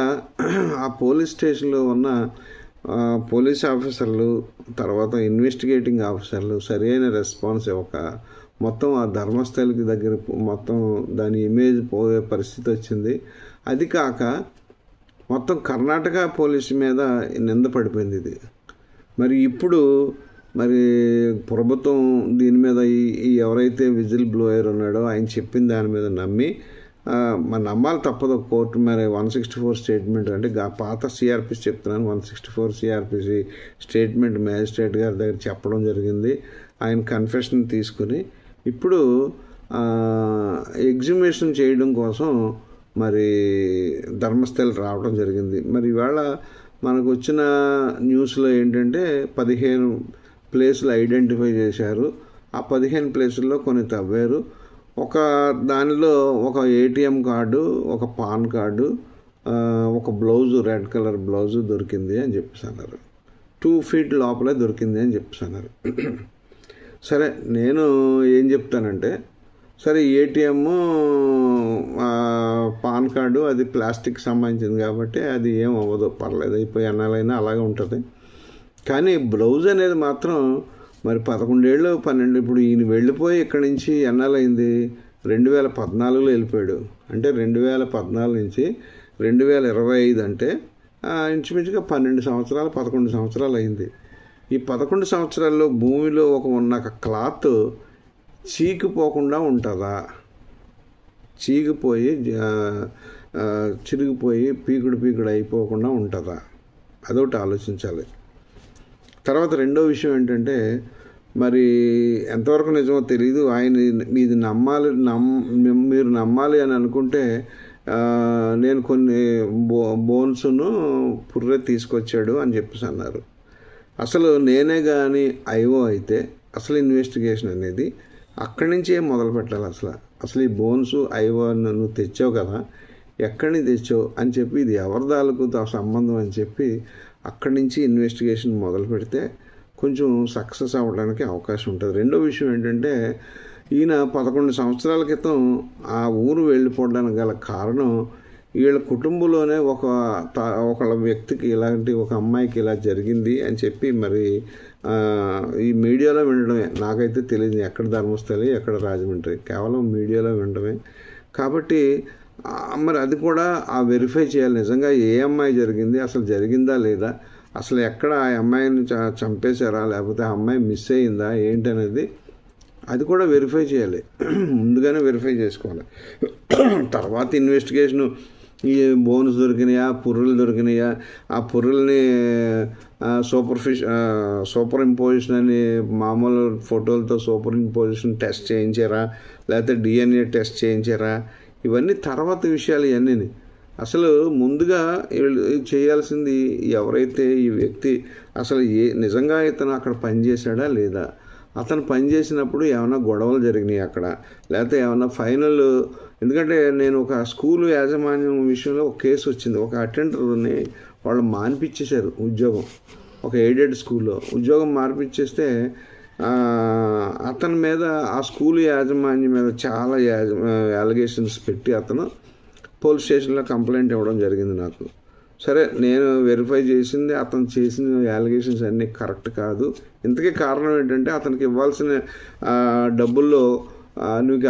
A: ఆ పోలీస్ స్టేషన్లో ఉన్న పోలీస్ ఆఫీసర్లు, తర్వాత ఇన్వెస్టిగేటింగ్ ఆఫీసర్లు సరైన రెస్పాన్స్ ఇవ్వక మొత్తం ఆ ధర్మస్థలికి దగ్గర మొత్తం దాని ఇమేజ్ పోయే పరిస్థితి వచ్చింది. అది కాక మొత్తం కర్ణాటక పోలీసు మీద నింద పడిపోయింది ఇది. మరి ఇప్పుడు మరి ప్రభుత్వం దీని మీద ఈ ఎవరైతే విజిల్ బ్లోయర్ ఉన్నాడో ఆయన చెప్పిన దాని మీద నమ్మి మరి నమ్మాలి తప్పదు. కోర్టు మరి 164 స్టేట్మెంట్ అంటే పాత సిఆర్పిసి చెప్తున్నాను, 164 సిఆర్పిసి స్టేట్మెంట్ మ్యాజిస్ట్రేట్ గారి దగ్గర చెప్పడం జరిగింది. ఆయన కన్ఫెషన్ తీసుకుని ఇప్పుడు ఎగ్జిబిషన్ చేయడం కోసం మరి ధర్మస్థలి రావడం జరిగింది. మరి ఇవాళ మనకు వచ్చిన న్యూస్లో ఏంటంటే 15 ప్లేసులు ఐడెంటిఫై చేశారు. ఆ 15 ప్లేసుల్లో కొన్ని తవ్వారు. దానిలో ఒక ఏటీఎం కార్డు, ఒక పాన్ కార్డు, ఒక బ్లౌజు, రెడ్ కలర్ బ్లౌజు దొరికింది అని చెప్పేసి అన్నారు. 2 feet లోపలే దొరికింది అని చెప్పేసి అన్నారు. సరే, నేను ఏం చెప్తానంటే, సరే ఏటీఎం పాన్ కార్డు అది ప్లాస్టిక్ సంబంధించింది కాబట్టి అది ఏం అవ్వదు, పర్లేదు, అయిపోయి అన్నాలైనా అలాగే ఉంటుంది. కానీ బ్లౌజ్ అనేది మాత్రం మరి 11 ఏళ్ళు 12 ఇప్పుడు ఈయన వెళ్ళిపోయి ఇక్కడి నుంచి ఎన్నాలైంది, 2014లో వెళ్ళిపోయాడు. అంటే 2014 నుంచి 2025 అంటే ఇంచుమించుగా 12 సంవత్సరాలు 11 సంవత్సరాలు అయింది. ఈ 11 సంవత్సరాల్లో భూమిలో ఉన్న క్లాత్ చీకిపోకుండా ఉంటుందా, చీకిపోయి చిరిగిపోయి పీకుడు అయిపోకుండా ఉంటుందా, అదొకటి ఆలోచించాలి. తర్వాత రెండో విషయం ఏంటంటే, మరి ఎంతవరకు నిజమో తెలీదు. ఇది మీరు నమ్మాలి అని అనుకుంటే నేను కొన్ని బోన్స్ను పుర్రె తీసుకొచ్చాడు అని చెప్పేసి అన్నారు. అసలు నేనే కానీ ఐఓ అయితే అసలు ఇన్వెస్టిగేషన్ అనేది అక్కడి నుంచే మొదలు పెట్టాలి. అసలు ఈ బోన్స్ ఐఓ నువ్వు తెచ్చావు కదా, ఎక్కడి నుంచి తెచ్చావు అని చెప్పి, ఇది ఎవరి దాలకు సంబంధం అని చెప్పి అక్కడి నుంచి ఇన్వెస్టిగేషన్ మొదలు పెడితే కొంచెం సక్సెస్ అవ్వడానికి అవకాశం ఉంటుంది. రెండో విషయం ఏంటంటే, ఈయన 11 సంవత్సరాల క్రితం ఆ ఊరు వెళ్ళిపోవడానికి గల కారణం వీళ్ళ కుటుంబంలోనే ఒక వ్యక్తికి ఇలాంటి ఒక అమ్మాయికి ఇలా జరిగింది అని చెప్పి మరి ఈ మీడియాలో వినడమే. నాకైతే తెలియదు ఎక్కడ ధర్మస్థలి ఎక్కడ రాజమండ్రి, కేవలం మీడియాలో వినడమే. కాబట్టి మరి అది కూడా వెరిఫై చేయాలి, నిజంగా ఏ అమ్మాయి జరిగింది, అసలు జరిగిందా లేదా, అసలు ఎక్కడ ఆ అమ్మాయిని చంపేశారా, లేకపోతే ఆ అమ్మాయి మిస్ అయ్యిందా ఏంటనేది అది కూడా వెరిఫై చేయాలి. ముందుగానే వెరిఫై చేసుకోవాలి. తర్వాత ఇన్వెస్టిగేషను ఈ బోన్స్ దొరికినాయా, పుర్రెలు దొరికినాయా, ఆ పుర్రెల్ని సూపర్ ఇంపోజిషన్ అని మామూలు ఫోటోలతో సూపర్ ఇంపోజిషన్ టెస్ట్ చేయించారా, లేకపోతే డిఎన్ఏ టెస్ట్ చేయించారా, ఇవన్నీ తర్వాత విషయాలు. ఇవన్నీ అసలు ముందుగా చేయాల్సింది ఎవరైతే ఈ వ్యక్తి అసలు నిజంగా ఇతను అక్కడ పనిచేశాడా లేదా, అతను పనిచేసినప్పుడు ఏమైనా గొడవలు జరిగినాయి అక్కడ, లేకపోతే ఏమైనా ఫైనల్. ఎందుకంటే నేను ఒక స్కూల్ యాజమాన్యం విషయంలో ఒక కేసు వచ్చింది. ఒక అటెండర్ని వాళ్ళు మానిపించేశారు ఉద్యోగం, ఒక ఎయిడెడ్ స్కూల్లో ఉద్యోగం మానిపించేస్తే అతని మీద ఆ స్కూల్ యాజమాన్యం మీద చాలా అలిగేషన్స్ పెట్టి అతను పోలీస్ స్టేషన్లో కంప్లైంట్ ఇవ్వడం జరిగింది నాకు. సరే, నేను వెరిఫై చేసింది అతను చేసిన అలిగేషన్స్ అన్నీ కరెక్ట్ కాదు. ఇంతకీ కారణం ఏంటంటే, అతనికి ఇవ్వాల్సిన డబ్బుల్లో నీకు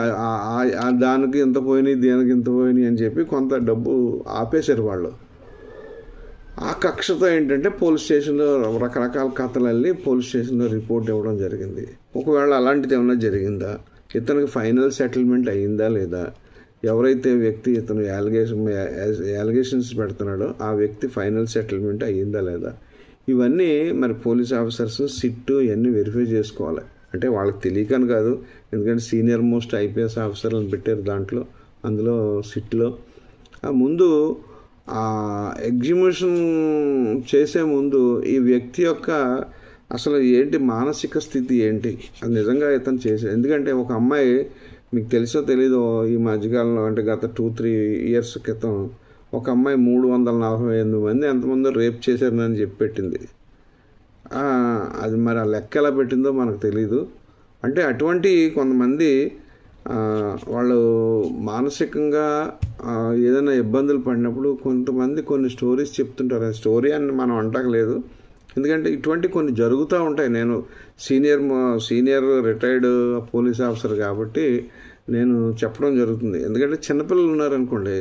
A: దానికి ఇంత పోయినాయి, దీనికి ఇంత పోయినాయి అని చెప్పి కొంత డబ్బు ఆపేశారు వాళ్ళు. ఆ కక్షతో ఏంటంటే పోలీస్ స్టేషన్లో రకరకాల కథలు వెళ్ళి పోలీస్ స్టేషన్లో రిపోర్ట్ ఇవ్వడం జరిగింది. ఒకవేళ అలాంటిది ఏమైనా జరిగిందా, ఇతనికి ఫైనల్ సెటిల్మెంట్ అయ్యిందా లేదా, ఎవరైతే వ్యక్తి ఇతను అలిగేషన్స్ పెడుతున్నాడో ఆ వ్యక్తి ఫైనల్ సెటిల్మెంట్ అయ్యిందా లేదా, ఇవన్నీ మరి పోలీస్ ఆఫీసర్స్ సిట్ ఇవన్నీ వెరిఫై చేసుకోవాలి. అంటే వాళ్ళకి తెలియకని కాదు, ఎందుకంటే సీనియర్ మోస్ట్ ఐపీఎస్ ఆఫీసర్లను పెట్టారు దాంట్లో, అందులో సిట్లో. ముందు ఎగ్జిబిషన్ చేసే ముందు ఈ వ్యక్తి యొక్క అసలు ఏంటి మానసిక స్థితి ఏంటి, అది నిజంగా ఇతను చేసే. ఎందుకంటే ఒక అమ్మాయి, మీకు తెలుసో తెలీదో, ఈ మధ్యకాలంలో అంటే గత 2-3 years క్రితం ఒక అమ్మాయి 348 మంది ఎంతమందో రేప్ చేశారని చెప్పి పెట్టింది. అది మరి ఆ లెక్క ఎలా పెట్టిందో మనకు తెలీదు. అంటే అటువంటి కొంతమంది వాళ్ళు మానసికంగా ఏదైనా ఇబ్బందులు పడినప్పుడు కొంతమంది కొన్ని స్టోరీస్ చెప్తుంటారు. స్టోరీ అని మనం అంటలేదు, ఎందుకంటే ఇటువంటి కొన్ని జరుగుతూ ఉంటాయి. నేను సీనియర్ రిటైర్డ్ పోలీస్ ఆఫీసర్ కాబట్టి నేను చెప్పడం జరుగుతుంది. ఎందుకంటే చిన్నపిల్లలు ఉన్నారనుకోండి,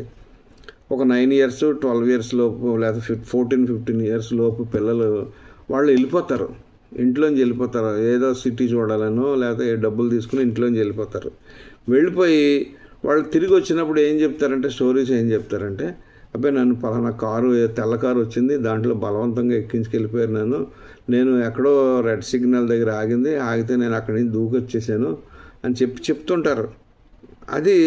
A: ఒక 9 years 12 years లోపు లేదా 14-15 years లోపు పిల్లలు వాళ్ళు వెళ్ళిపోతారు, ఇంట్లోంచి వెళ్ళిపోతారు. ఏదో సిటీ చూడాలనో లేకపోతే డబ్బులు తీసుకుని ఇంట్లోంచి వెళ్ళిపోతారు. వెళ్ళిపోయి వాళ్ళు తిరిగి వచ్చినప్పుడు ఏం చెప్తారంటే, స్టోరీస్ ఏం చెప్తారంటే, అబ్బాయి నన్ను పలానా కారు, తెల్ల కారు వచ్చింది, దాంట్లో బలవంతంగా ఎక్కించుకెళ్ళిపోయారు. నేను ఎక్కడో రెడ్ సిగ్నల్ దగ్గర ఆగితే నేను అక్కడి నుంచి దూకొచ్చేసాను అని చెప్తుంటారు. అది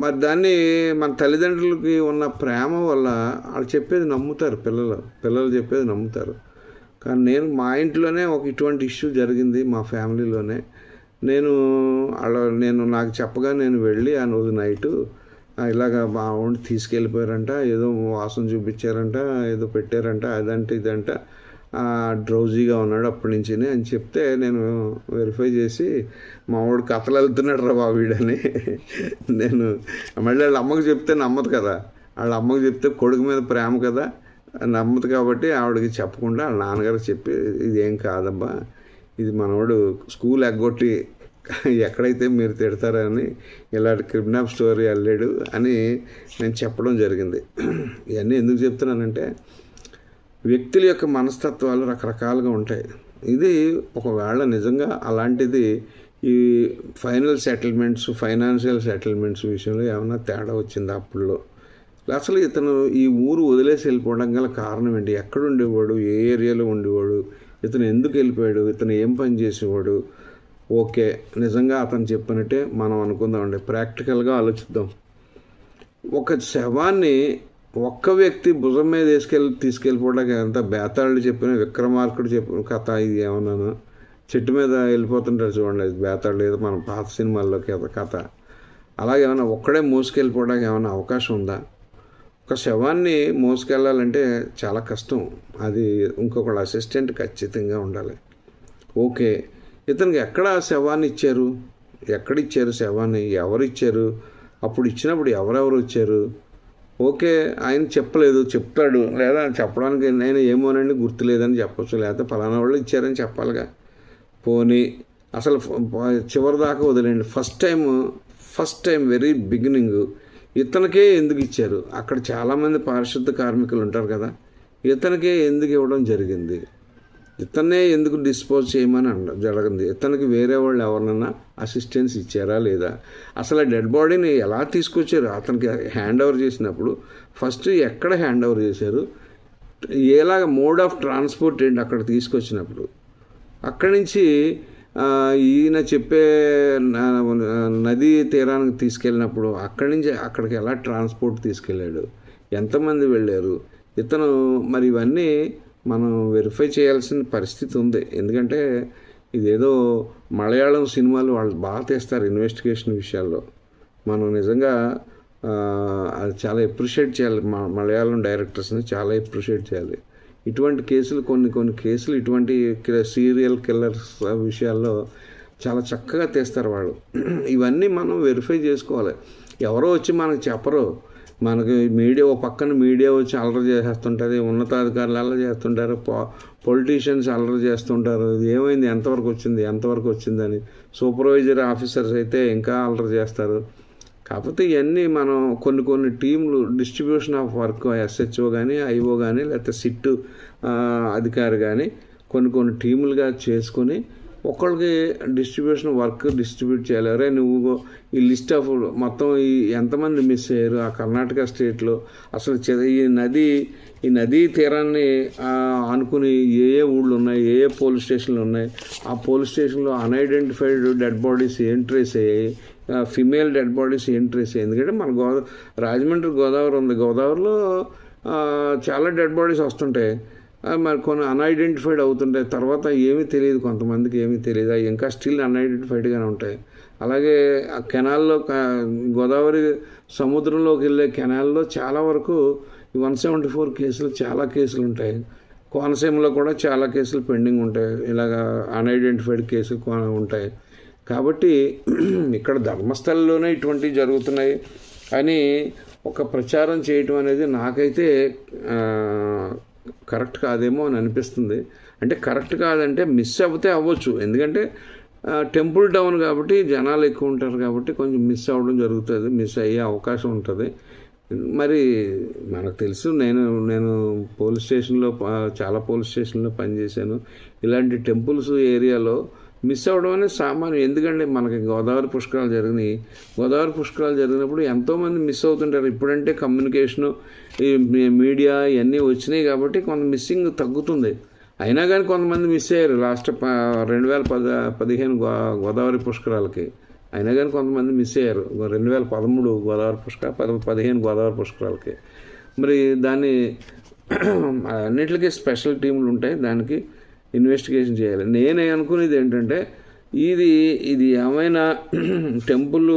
A: మరి దాన్ని మన తల్లిదండ్రులకి ఉన్న ప్రేమ వల్ల వాళ్ళు చెప్పేది నమ్ముతారు, పిల్లలు చెప్పేది నమ్ముతారు. కానీ మా ఇంట్లోనే ఇటువంటి ఇష్యూ జరిగింది, మా ఫ్యామిలీలోనే. నాకు చెప్పగా నేను వెళ్ళి ఆ రోజు నైటు ఇలాగ మా ఆవిడ తీసుకెళ్ళిపోయారంట, ఏదో వాసన చూపించారంట, ఏదో పెట్టారంట, అదంటే ఇదంట, డ్రౌజీగా ఉన్నాడు అప్పటి నుంచి అని చెప్తే నేను వెరిఫై చేసి మా వాడు కథలు వెళ్తున్నాడు రా బాబు వీడని నేను మళ్ళీ వాళ్ళ అమ్మకు చెప్తే నమ్మదు కదా, వాళ్ళ అమ్మకు చెప్తే కొడుకు మీద ప్రేమ కదా, నమ్మదు. కాబట్టి ఆవిడకి చెప్పకుండా వాళ్ళ నాన్నగారికి చెప్పి ఇదేం కాదబ్బా, ఇది మనవాడు స్కూల్ ఎగ్గొట్టి ఎక్కడైతే మీరు తిడతారని ఇలాంటి కిడ్నాప్ స్టోరీ వెళ్ళాడు అని నేను చెప్పడం జరిగింది. ఇవన్నీ ఎందుకు చెప్తున్నానంటే, వ్యక్తుల యొక్క మనస్తత్వాలు రకరకాలుగా ఉంటాయి. ఇది ఒకవేళ నిజంగా అలాంటిది ఈ ఫైనాన్షియల్ సెటిల్మెంట్స్ విషయంలో ఏమైనా తేడా వచ్చింది అప్పుల్లో, అసలు ఇతను ఈ ఊరు వదిలేసి వెళ్ళిపోవడం గల కారణం ఏంటి, ఎక్కడ ఉండేవాడు, ఏ ఏరియాలో ఉండేవాడు, ఇతను ఎందుకు వెళ్ళిపోయాడు, ఇతను ఏం పని చేసేవాడు. ఓకే, నిజంగా అతను చెప్పినట్టే మనం అనుకుందామండి, ప్రాక్టికల్గా ఆలోచిద్దాం. ఒక శవాన్ని ఒక్క వ్యక్తి భుజం మీద తీసుకెళ్ళిపోవడానికి ఎంత బేతాళుడు చెప్పిన, విక్రమార్కుడు చెప్పిన కథ ఇది ఏమన్నాను. చెట్టు మీద వెళ్ళిపోతుంటారు చూడండి, అది బేతాళుడు, ఏదో మన పాత సినిమాల్లో కథ. అలాగేమన్నా ఒక్కడే మోసుకెళ్ళిపోవడానికి ఏమైనా అవకాశం ఉందా? ఒక శవాన్ని మోసుకెళ్ళాలంటే చాలా కష్టం, అది ఇంకొకళ్ళ అసిస్టెంట్ ఖచ్చితంగా ఉండాలి. ఓకే, ఇతనికి ఎక్కడ శవాన్ని ఇచ్చారు, ఎక్కడిచ్చారు శవాన్ని, ఎవరిచ్చారు, అప్పుడు ఇచ్చినప్పుడు ఎవరెవరు వచ్చారు? ఓకే, ఆయన చెప్పలేదు, చెప్తాడు, లేదా చెప్పడానికి నేను ఏమోనండి గుర్తులేదని చెప్పచ్చు, లేకపోతే ఫలానా వాళ్ళు ఇచ్చారని చెప్పాలిగా. పోనీ అసలు చివరి దాకా వదిలేండి, ఫస్ట్ టైం వెరీ బిగినింగ్ ఇతనికే ఎందుకు ఇచ్చారు? అక్కడ చాలామంది పారిశుద్ధ కార్మికులు ఉంటారు కదా, ఇతనికే ఎందుకు ఇవ్వడం జరిగింది? ఇతన్నే ఎందుకు డిస్పోజ్ చేయమని జరిగింది? ఇతనికి వేరే వాళ్ళు ఎవరినైనా అసిస్టెన్స్ ఇచ్చారా లేదా? అసలు డెడ్ బాడీని ఎలా తీసుకొచ్చారు? అతనికి హ్యాండ్ ఓవర్ చేసినప్పుడు ఫస్ట్ ఎక్కడ హ్యాండ్ ఓవర్ చేశారు, ఎలాగ మోడ్ ఆఫ్ ట్రాన్స్పోర్ట్ ఏంటి అక్కడ తీసుకొచ్చినప్పుడు? అక్కడి నుంచి ఈయన చెప్పే నదీ తీరానికి తీసుకెళ్ళినప్పుడు అక్కడి నుంచి అక్కడికి ఎలా ట్రాన్స్పోర్ట్ తీసుకెళ్ళాడు, ఎంతమంది వెళ్ళారు ఇతను? మరి ఇవన్నీ మనం వెరిఫై చేయాల్సిన పరిస్థితి ఉంది. ఎందుకంటే ఇదేదో మలయాళం సినిమాలు వాళ్ళు బాగా తీస్తారు ఇన్వెస్టిగేషన్ విషయాల్లో. మనం నిజంగా అది చాలా ఎప్రిషియేట్ చేయాలి, మలయాళం డైరెక్టర్స్ని చాలా ఎప్రిషియేట్ చేయాలి. ఇటువంటి కేసులు కొన్ని కేసులు ఇటువంటి సీరియల్ కిల్లర్స్ విషయాల్లో చాలా చక్కగా తీస్తారు వాళ్ళు. ఇవన్నీ మనం వెరిఫై చేసుకోవాలి. ఎవరో వచ్చి మనకు చెప్పరు, మనకి పక్కన మీడియా వచ్చి అల్లరి చేసేస్తుంటుంది, ఉన్నతాధికారులు అల్లరి చేస్తుంటారు, పొలిటీషియన్స్ అల్లరి చేస్తుంటారు. ఇది ఏమైంది, ఎంతవరకు వచ్చిందని. సూపర్వైజర్ ఆఫీసర్స్ అయితే ఇంకా అల్లరి చేస్తారు. కాకపోతే ఇవన్నీ మనం కొన్ని టీంలు డిస్ట్రిబ్యూషన్ ఆఫ్ వర్క్, ఎస్హెచ్ఓ కానీ, ఐఓ కానీ, లేకపోతే సిట్ అధికారి కానీ కొన్ని టీములుగా చేసుకొని ఒకళ్ళకి డిస్ట్రిబ్యూట్ చేయాలి. అరే నువ్వు ఈ లిస్ట్ ఆఫ్ మొత్తం ఎంతమంది మిస్ అయ్యారు ఆ కర్ణాటక స్టేట్లో, అసలు ఈ నదీ తీరాన్ని అనుకుని ఏ ఊళ్ళు ఉన్నాయి, ఏ పోలీస్ స్టేషన్లు ఉన్నాయి, ఆ పోలీస్ స్టేషన్లో అన్ఐడెంటిఫైడ్ డెడ్ బాడీస్ ఏం ట్రేస్ అయ్యాయి, ఫిమేల్ డెడ్ బాడీస్ ఏం ట్రేస్ అయ్యాయి. ఎందుకంటే మన రాజమండ్రి గోదావరి ఉంది, గోదావరిలో చాలా డెడ్ బాడీస్ వస్తుంటాయి, మరి కొన్ని అన్ఐడెంటిఫైడ్ అవుతుంటాయి. తర్వాత ఏమీ తెలియదు, కొంతమందికి ఏమీ తెలియదు, అవి ఇంకా స్టిల్ అన్ఐడెంటిఫైడ్గానే ఉంటాయి. అలాగే ఆ కెనాల్లో, గోదావరి సముద్రంలోకి వెళ్ళే కెనాల్లో చాలా వరకు 174 కేసులు చాలా కేసులు ఉంటాయి. కోనసీమలో కూడా చాలా కేసులు పెండింగ్ ఉంటాయి, ఇలాగ అన్ఐడెంటిఫైడ్ కేసులు ఉంటాయి. కాబట్టి ఇక్కడ ధర్మస్థలంలోనే ఇటువంటివి జరుగుతున్నాయి అని ఒక ప్రచారం చేయటం అనేది నాకైతే కరెక్ట్ కాదేమో అని అనిపిస్తుంది. అంటే కరెక్ట్ కాదంటే మిస్ అవుతే అవ్వచ్చు, ఎందుకంటే టెంపుల్ టౌన్ కాబట్టి జనాలు ఎక్కువ ఉంటారు కాబట్టి కొంచెం మిస్ అవ్వడం జరుగుతుంది, మిస్ అయ్యే అవకాశం ఉంటుంది. మరి మనకు తెలుసు, నేను పోలీస్ స్టేషన్లో చాలా పోలీస్ స్టేషన్లో పనిచేశాను. ఇలాంటి టెంపుల్స్ ఏరియాలో మిస్ అవ్వడం అనేది సామాన్యం. ఎందుకంటే మనకి గోదావరి పుష్కరాలు జరిగినాయి, గోదావరి పుష్కరాలు జరిగినప్పుడు ఎంతోమంది మిస్ అవుతుంటారు. ఇప్పుడంటే కమ్యూనికేషను, ఈ మీడియా ఇవన్నీ వచ్చినాయి కాబట్టి కొంత మిస్సింగ్ తగ్గుతుంది. అయినా కానీ కొంతమంది మిస్ అయ్యారు లాస్ట్ 2015 గోదావరి పుష్కరాలకి. అయినా కానీ కొంతమంది మిస్ అయ్యారు 2013 గోదావరి పుష్కరాలు, 15 గోదావరి పుష్కరాలకి. మరి దాన్ని అన్నిటికీ స్పెషల్ టీములు ఉంటాయి, దానికి ఇన్వెస్టిగేషన్ చేయాలి. నేనే అనుకునేది ఏంటంటే ఇది ఏమైనా టెంపుల్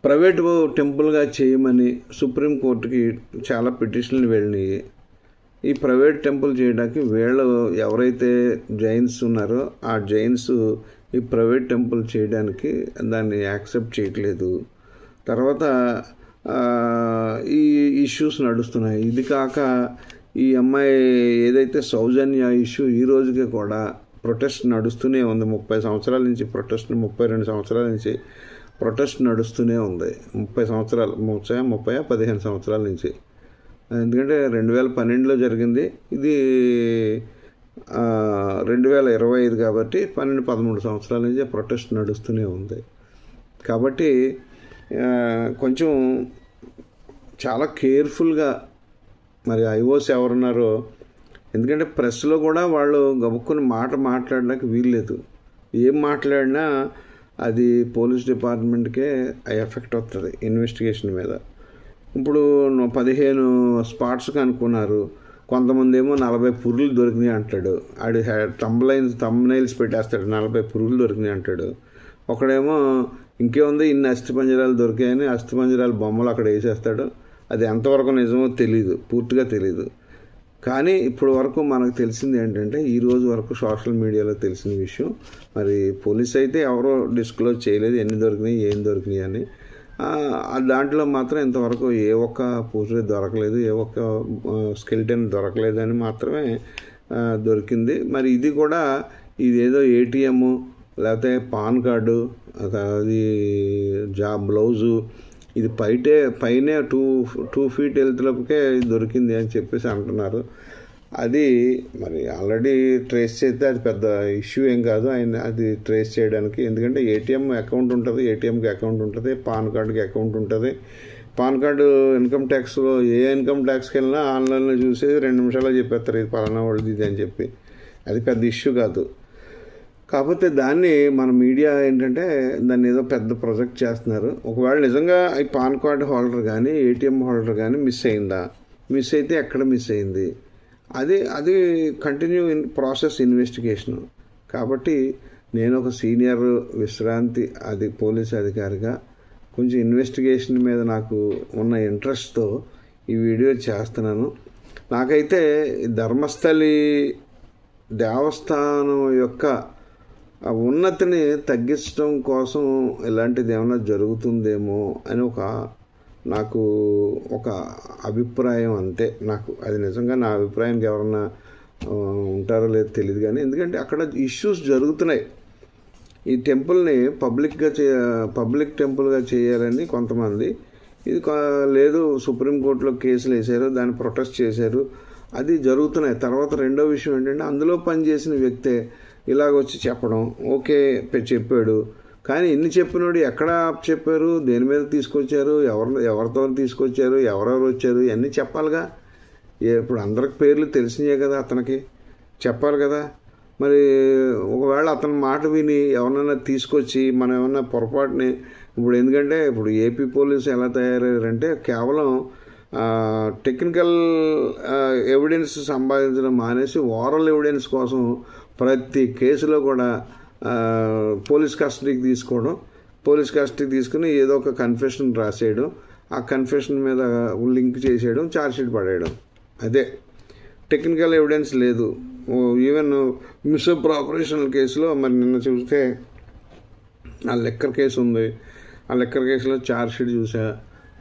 A: ప్రైవేటు టెంపుల్గా చేయమని సుప్రీంకోర్టుకి చాలా పిటిషన్లు వెళ్ళినాయి. ఈ ప్రైవేట్ టెంపుల్ చేయడానికి వీళ్ళు ఎవరైతే జైన్స్ ఉన్నారో ఆ జైన్స్ ఈ ప్రైవేట్ టెంపుల్ చేయడానికి దాన్ని యాక్సెప్ట్ చేయట్లేదు. తర్వాత ఈ ఇష్యూస్ నడుస్తున్నాయి. ఇది కాక ఈ అమ్మాయి ఏదైతే సౌజన్య ఇష్యూ ఈ రోజుకి కూడా ప్రొటెస్ట్ నడుస్తూనే ఉంది. 30 సంవత్సరాల నుంచి ప్రొటెస్ట్, 32 సంవత్సరాల నుంచి ప్రొటెస్ట్ నడుస్తూనే ఉంది. 30 సంవత్సరాలు, 15 సంవత్సరాల నుంచి. ఎందుకంటే 2012లో జరిగింది, ఇది 2025 కాబట్టి 12-13 సంవత్సరాల నుంచి ప్రొటెస్ట్ నడుస్తూనే ఉంది. కాబట్టి కొంచెం చాలా కేర్ఫుల్గా మరి ఐఓస్ ఎవరున్నారో, ఎందుకంటే ప్రెస్లో కూడా వాళ్ళు గబుక్కుని మాట్లాడడానికి వీల్లేదు. ఏం మాట్లాడినా అది పోలీస్ డిపార్ట్మెంట్కే ఎఫెక్ట్ అవుతుంది ఇన్వెస్టిగేషన్ మీద. ఇప్పుడు 15 స్పాట్స్ కనుక్కున్నారు, కొంతమంది ఏమో 40 పురుగులు దొరికినాయి అంటాడు, ఆడి థంబ్నైల్స్ పెట్టేస్తాడు, 40 పురుగులు దొరికినాయి అంటాడు. ఒకడేమో ఇంకేముంది ఇన్ని అస్థిపంజరాలు దొరికాయని అస్థిపంజరాల బొమ్మలు అక్కడ వేసేస్తాడు. అది ఎంతవరకు నిజమో తెలీదు, పూర్తిగా తెలీదు. కానీ ఇప్పుడు వరకు మనకు తెలిసింది ఏంటంటే, ఈరోజు వరకు సోషల్ మీడియాలో తెలిసిన విషయం, మరి పోలీస్ అయితే ఎవరో డిస్క్లోజ్ చేయలేదు ఎన్ని దొరికినాయి ఏం దొరికినాయి అని. దాంట్లో మాత్రం ఇంతవరకు ఏ ఒక్క పూజలు దొరకలేదు, ఏ ఒక్క స్కెల్టన్ దొరకలేదని మాత్రమే దొరికింది. మరి ఇది కూడా ఇదేదో ఏటీఎం లేకపోతే పాన్ కార్డు, అది బ్లౌజు, ఇది పైనే 2 feet ఎత్తులకే దొరికింది అని చెప్పేసి అంటున్నారు. అది మరి ఆల్రెడీ ట్రేస్ చేస్తే అది పెద్ద ఇష్యూ ఏం కాదు అది ట్రేస్ చేయడానికి. ఎందుకంటే ఏటీఎం అకౌంట్ ఉంటుంది, ఏటీఎంకి అకౌంట్ ఉంటుంది, పాన్ కార్డుకి అకౌంట్ ఉంటుంది. పాన్ కార్డు ఇన్కమ్ ట్యాక్స్లో ఏ ఇన్కమ్ ట్యాక్స్కి వెళ్ళినా ఆన్లైన్లో చూసి 2 నిమిషాల్లో చెప్పేస్తారు ఇది పలానా వాళ్ళది ఇది అని చెప్పి. అది పెద్ద ఇష్యూ కాదు. కాకపోతే దాన్ని మన మీడియా ఏంటంటే దాన్ని ఏదో పెద్ద ప్రొజెక్ట్ చేస్తున్నారు. ఒకవేళ నిజంగా ఈ పాన్ కార్డు హోల్డర్ కానీ ఏటీఎం హోల్డర్ కానీ మిస్ అయిందా, మిస్ అయితే ఎక్కడ మిస్ అయింది, అది కంటిన్యూ ప్రాసెస్ ఇన్వెస్టిగేషన్. కాబట్టి నేను ఒక సీనియర్ విశ్రాంతి పోలీస్ అధికారిగా కొంచెం ఇన్వెస్టిగేషన్ మీద నాకు ఉన్న ఇంట్రెస్ట్తో ఈ వీడియో చేస్తున్నాను. నాకైతే ధర్మస్థలి దేవస్థానం యొక్క ఉన్నతిని తగ్గించడం కోసం ఇలాంటిది ఏమైనా జరుగుతుందేమో అని నాకు ఒక అభిప్రాయం, అంతే. నాకు అది నిజంగా నా అభిప్రాయానికి ఎవరన్నా ఉంటారో లేదో తెలియదు కానీ, ఎందుకంటే అక్కడ ఇష్యూస్ జరుగుతున్నాయి. ఈ టెంపుల్ని పబ్లిక్ టెంపుల్గా చేయాలని కొంతమంది, ఇది లేదు సుప్రీంకోర్టులో కేసులు వేశారు, దాన్ని ప్రొటెస్ట్ చేశారు, అది జరుగుతున్నాయి. తర్వాత రెండో విషయం ఏంటంటే, అందులో పనిచేసిన వ్యక్తే ఇలాగొచ్చి చెప్పడం, ఓకే చెప్పాడు, కానీ ఇన్ని చెప్పినోడు ఎక్కడ చెప్పారు, దేని మీద తీసుకొచ్చారు, ఎవరితో తీసుకొచ్చారు, ఎవరెవరు వచ్చారు, ఇవన్నీ చెప్పాలిగా. ఇప్పుడు అందరికి పేర్లు తెలిసినాయే కదా, అతనికి చెప్పాలి కదా. మరి ఒకవేళ అతని మాట విని ఎవరినైనా తీసుకొచ్చి మనం ఏమన్నా పొరపాటుని, ఎందుకంటే ఇప్పుడు ఏపీ పోలీసు ఎలా తయారయ్యారంటే కేవలం టెక్నికల్ ఎవిడెన్స్ సంపాదించడం మానేసి ఓరల్ ఎవిడెన్స్ కోసం ప్రతి కేసులో కూడా పోలీస్ కస్టడీకి తీసుకోవడం, పోలీస్ కస్టడీకి తీసుకుని ఏదో ఒక కన్ఫెషన్ రాసేయడం, ఆ కన్ఫెషన్ మీద లింక్ చేసేయడం, ఛార్జ్షీట్ పడేయడం, అదే టెక్నికల్ ఎవిడెన్స్ లేదు. ఈవెన్ మిస్అప్రాపరేషన్ కేసులో మరి నిన్న చూస్తే ఆ లెక్కర్ కేసు ఉంది, ఆ లెక్కర్ కేసులో ఛార్జ్షీట్ చూసా.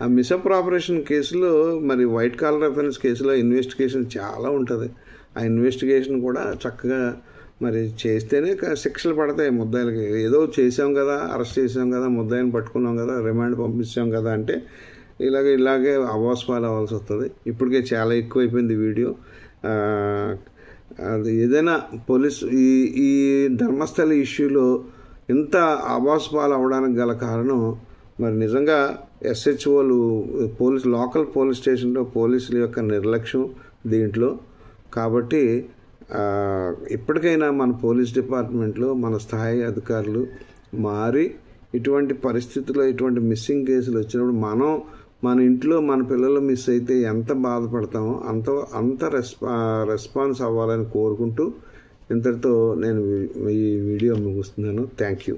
A: ఆ మిస్అప్రాపరేషన్ కేసులో మరి వైట్ కాలర్ అఫెన్స్ కేసులో ఇన్వెస్టిగేషన్ చాలా ఉంటుంది. ఆ ఇన్వెస్టిగేషన్ కూడా చక్కగా మరి చేస్తేనే శిక్షలు పడతాయి ముద్దాయిలకి. ఏదో చేసాం కదా, అరెస్ట్ చేసాం కదా, ముద్దాయిని పట్టుకున్నాం కదా, రిమాండ్ పంపించాం కదా అంటే ఇలాగే అవాస్పాలు అవ్వాల్సి వస్తుంది. ఇప్పటికే చాలా ఎక్కువైపోయింది వీడియో. అది ఏదైనా ఈ ధర్మస్థల ఇష్యూలో ఇంత అవాస్పాలు అవ్వడానికి గల కారణం మరి నిజంగా ఎస్హెచ్ఓలు లోకల్ పోలీస్ స్టేషన్లో పోలీసుల యొక్క నిర్లక్ష్యం దీంట్లో. కాబట్టి ఇప్పటికైనా మన పోలీస్ డిపార్ట్మెంట్లో మన స్థాయి అధికారులు మారి ఇటువంటి పరిస్థితుల్లో ఇటువంటి మిస్సింగ్ కేసులు వచ్చినప్పుడు మన ఇంట్లో మన పిల్లలు మిస్ అయితే ఎంత బాధపడతామో అంత రెస్పాన్స్ అవ్వాలని కోరుకుంటూ ఇంతటితో నేను ఈ వీడియో ముగిస్తున్నాను. Thank you.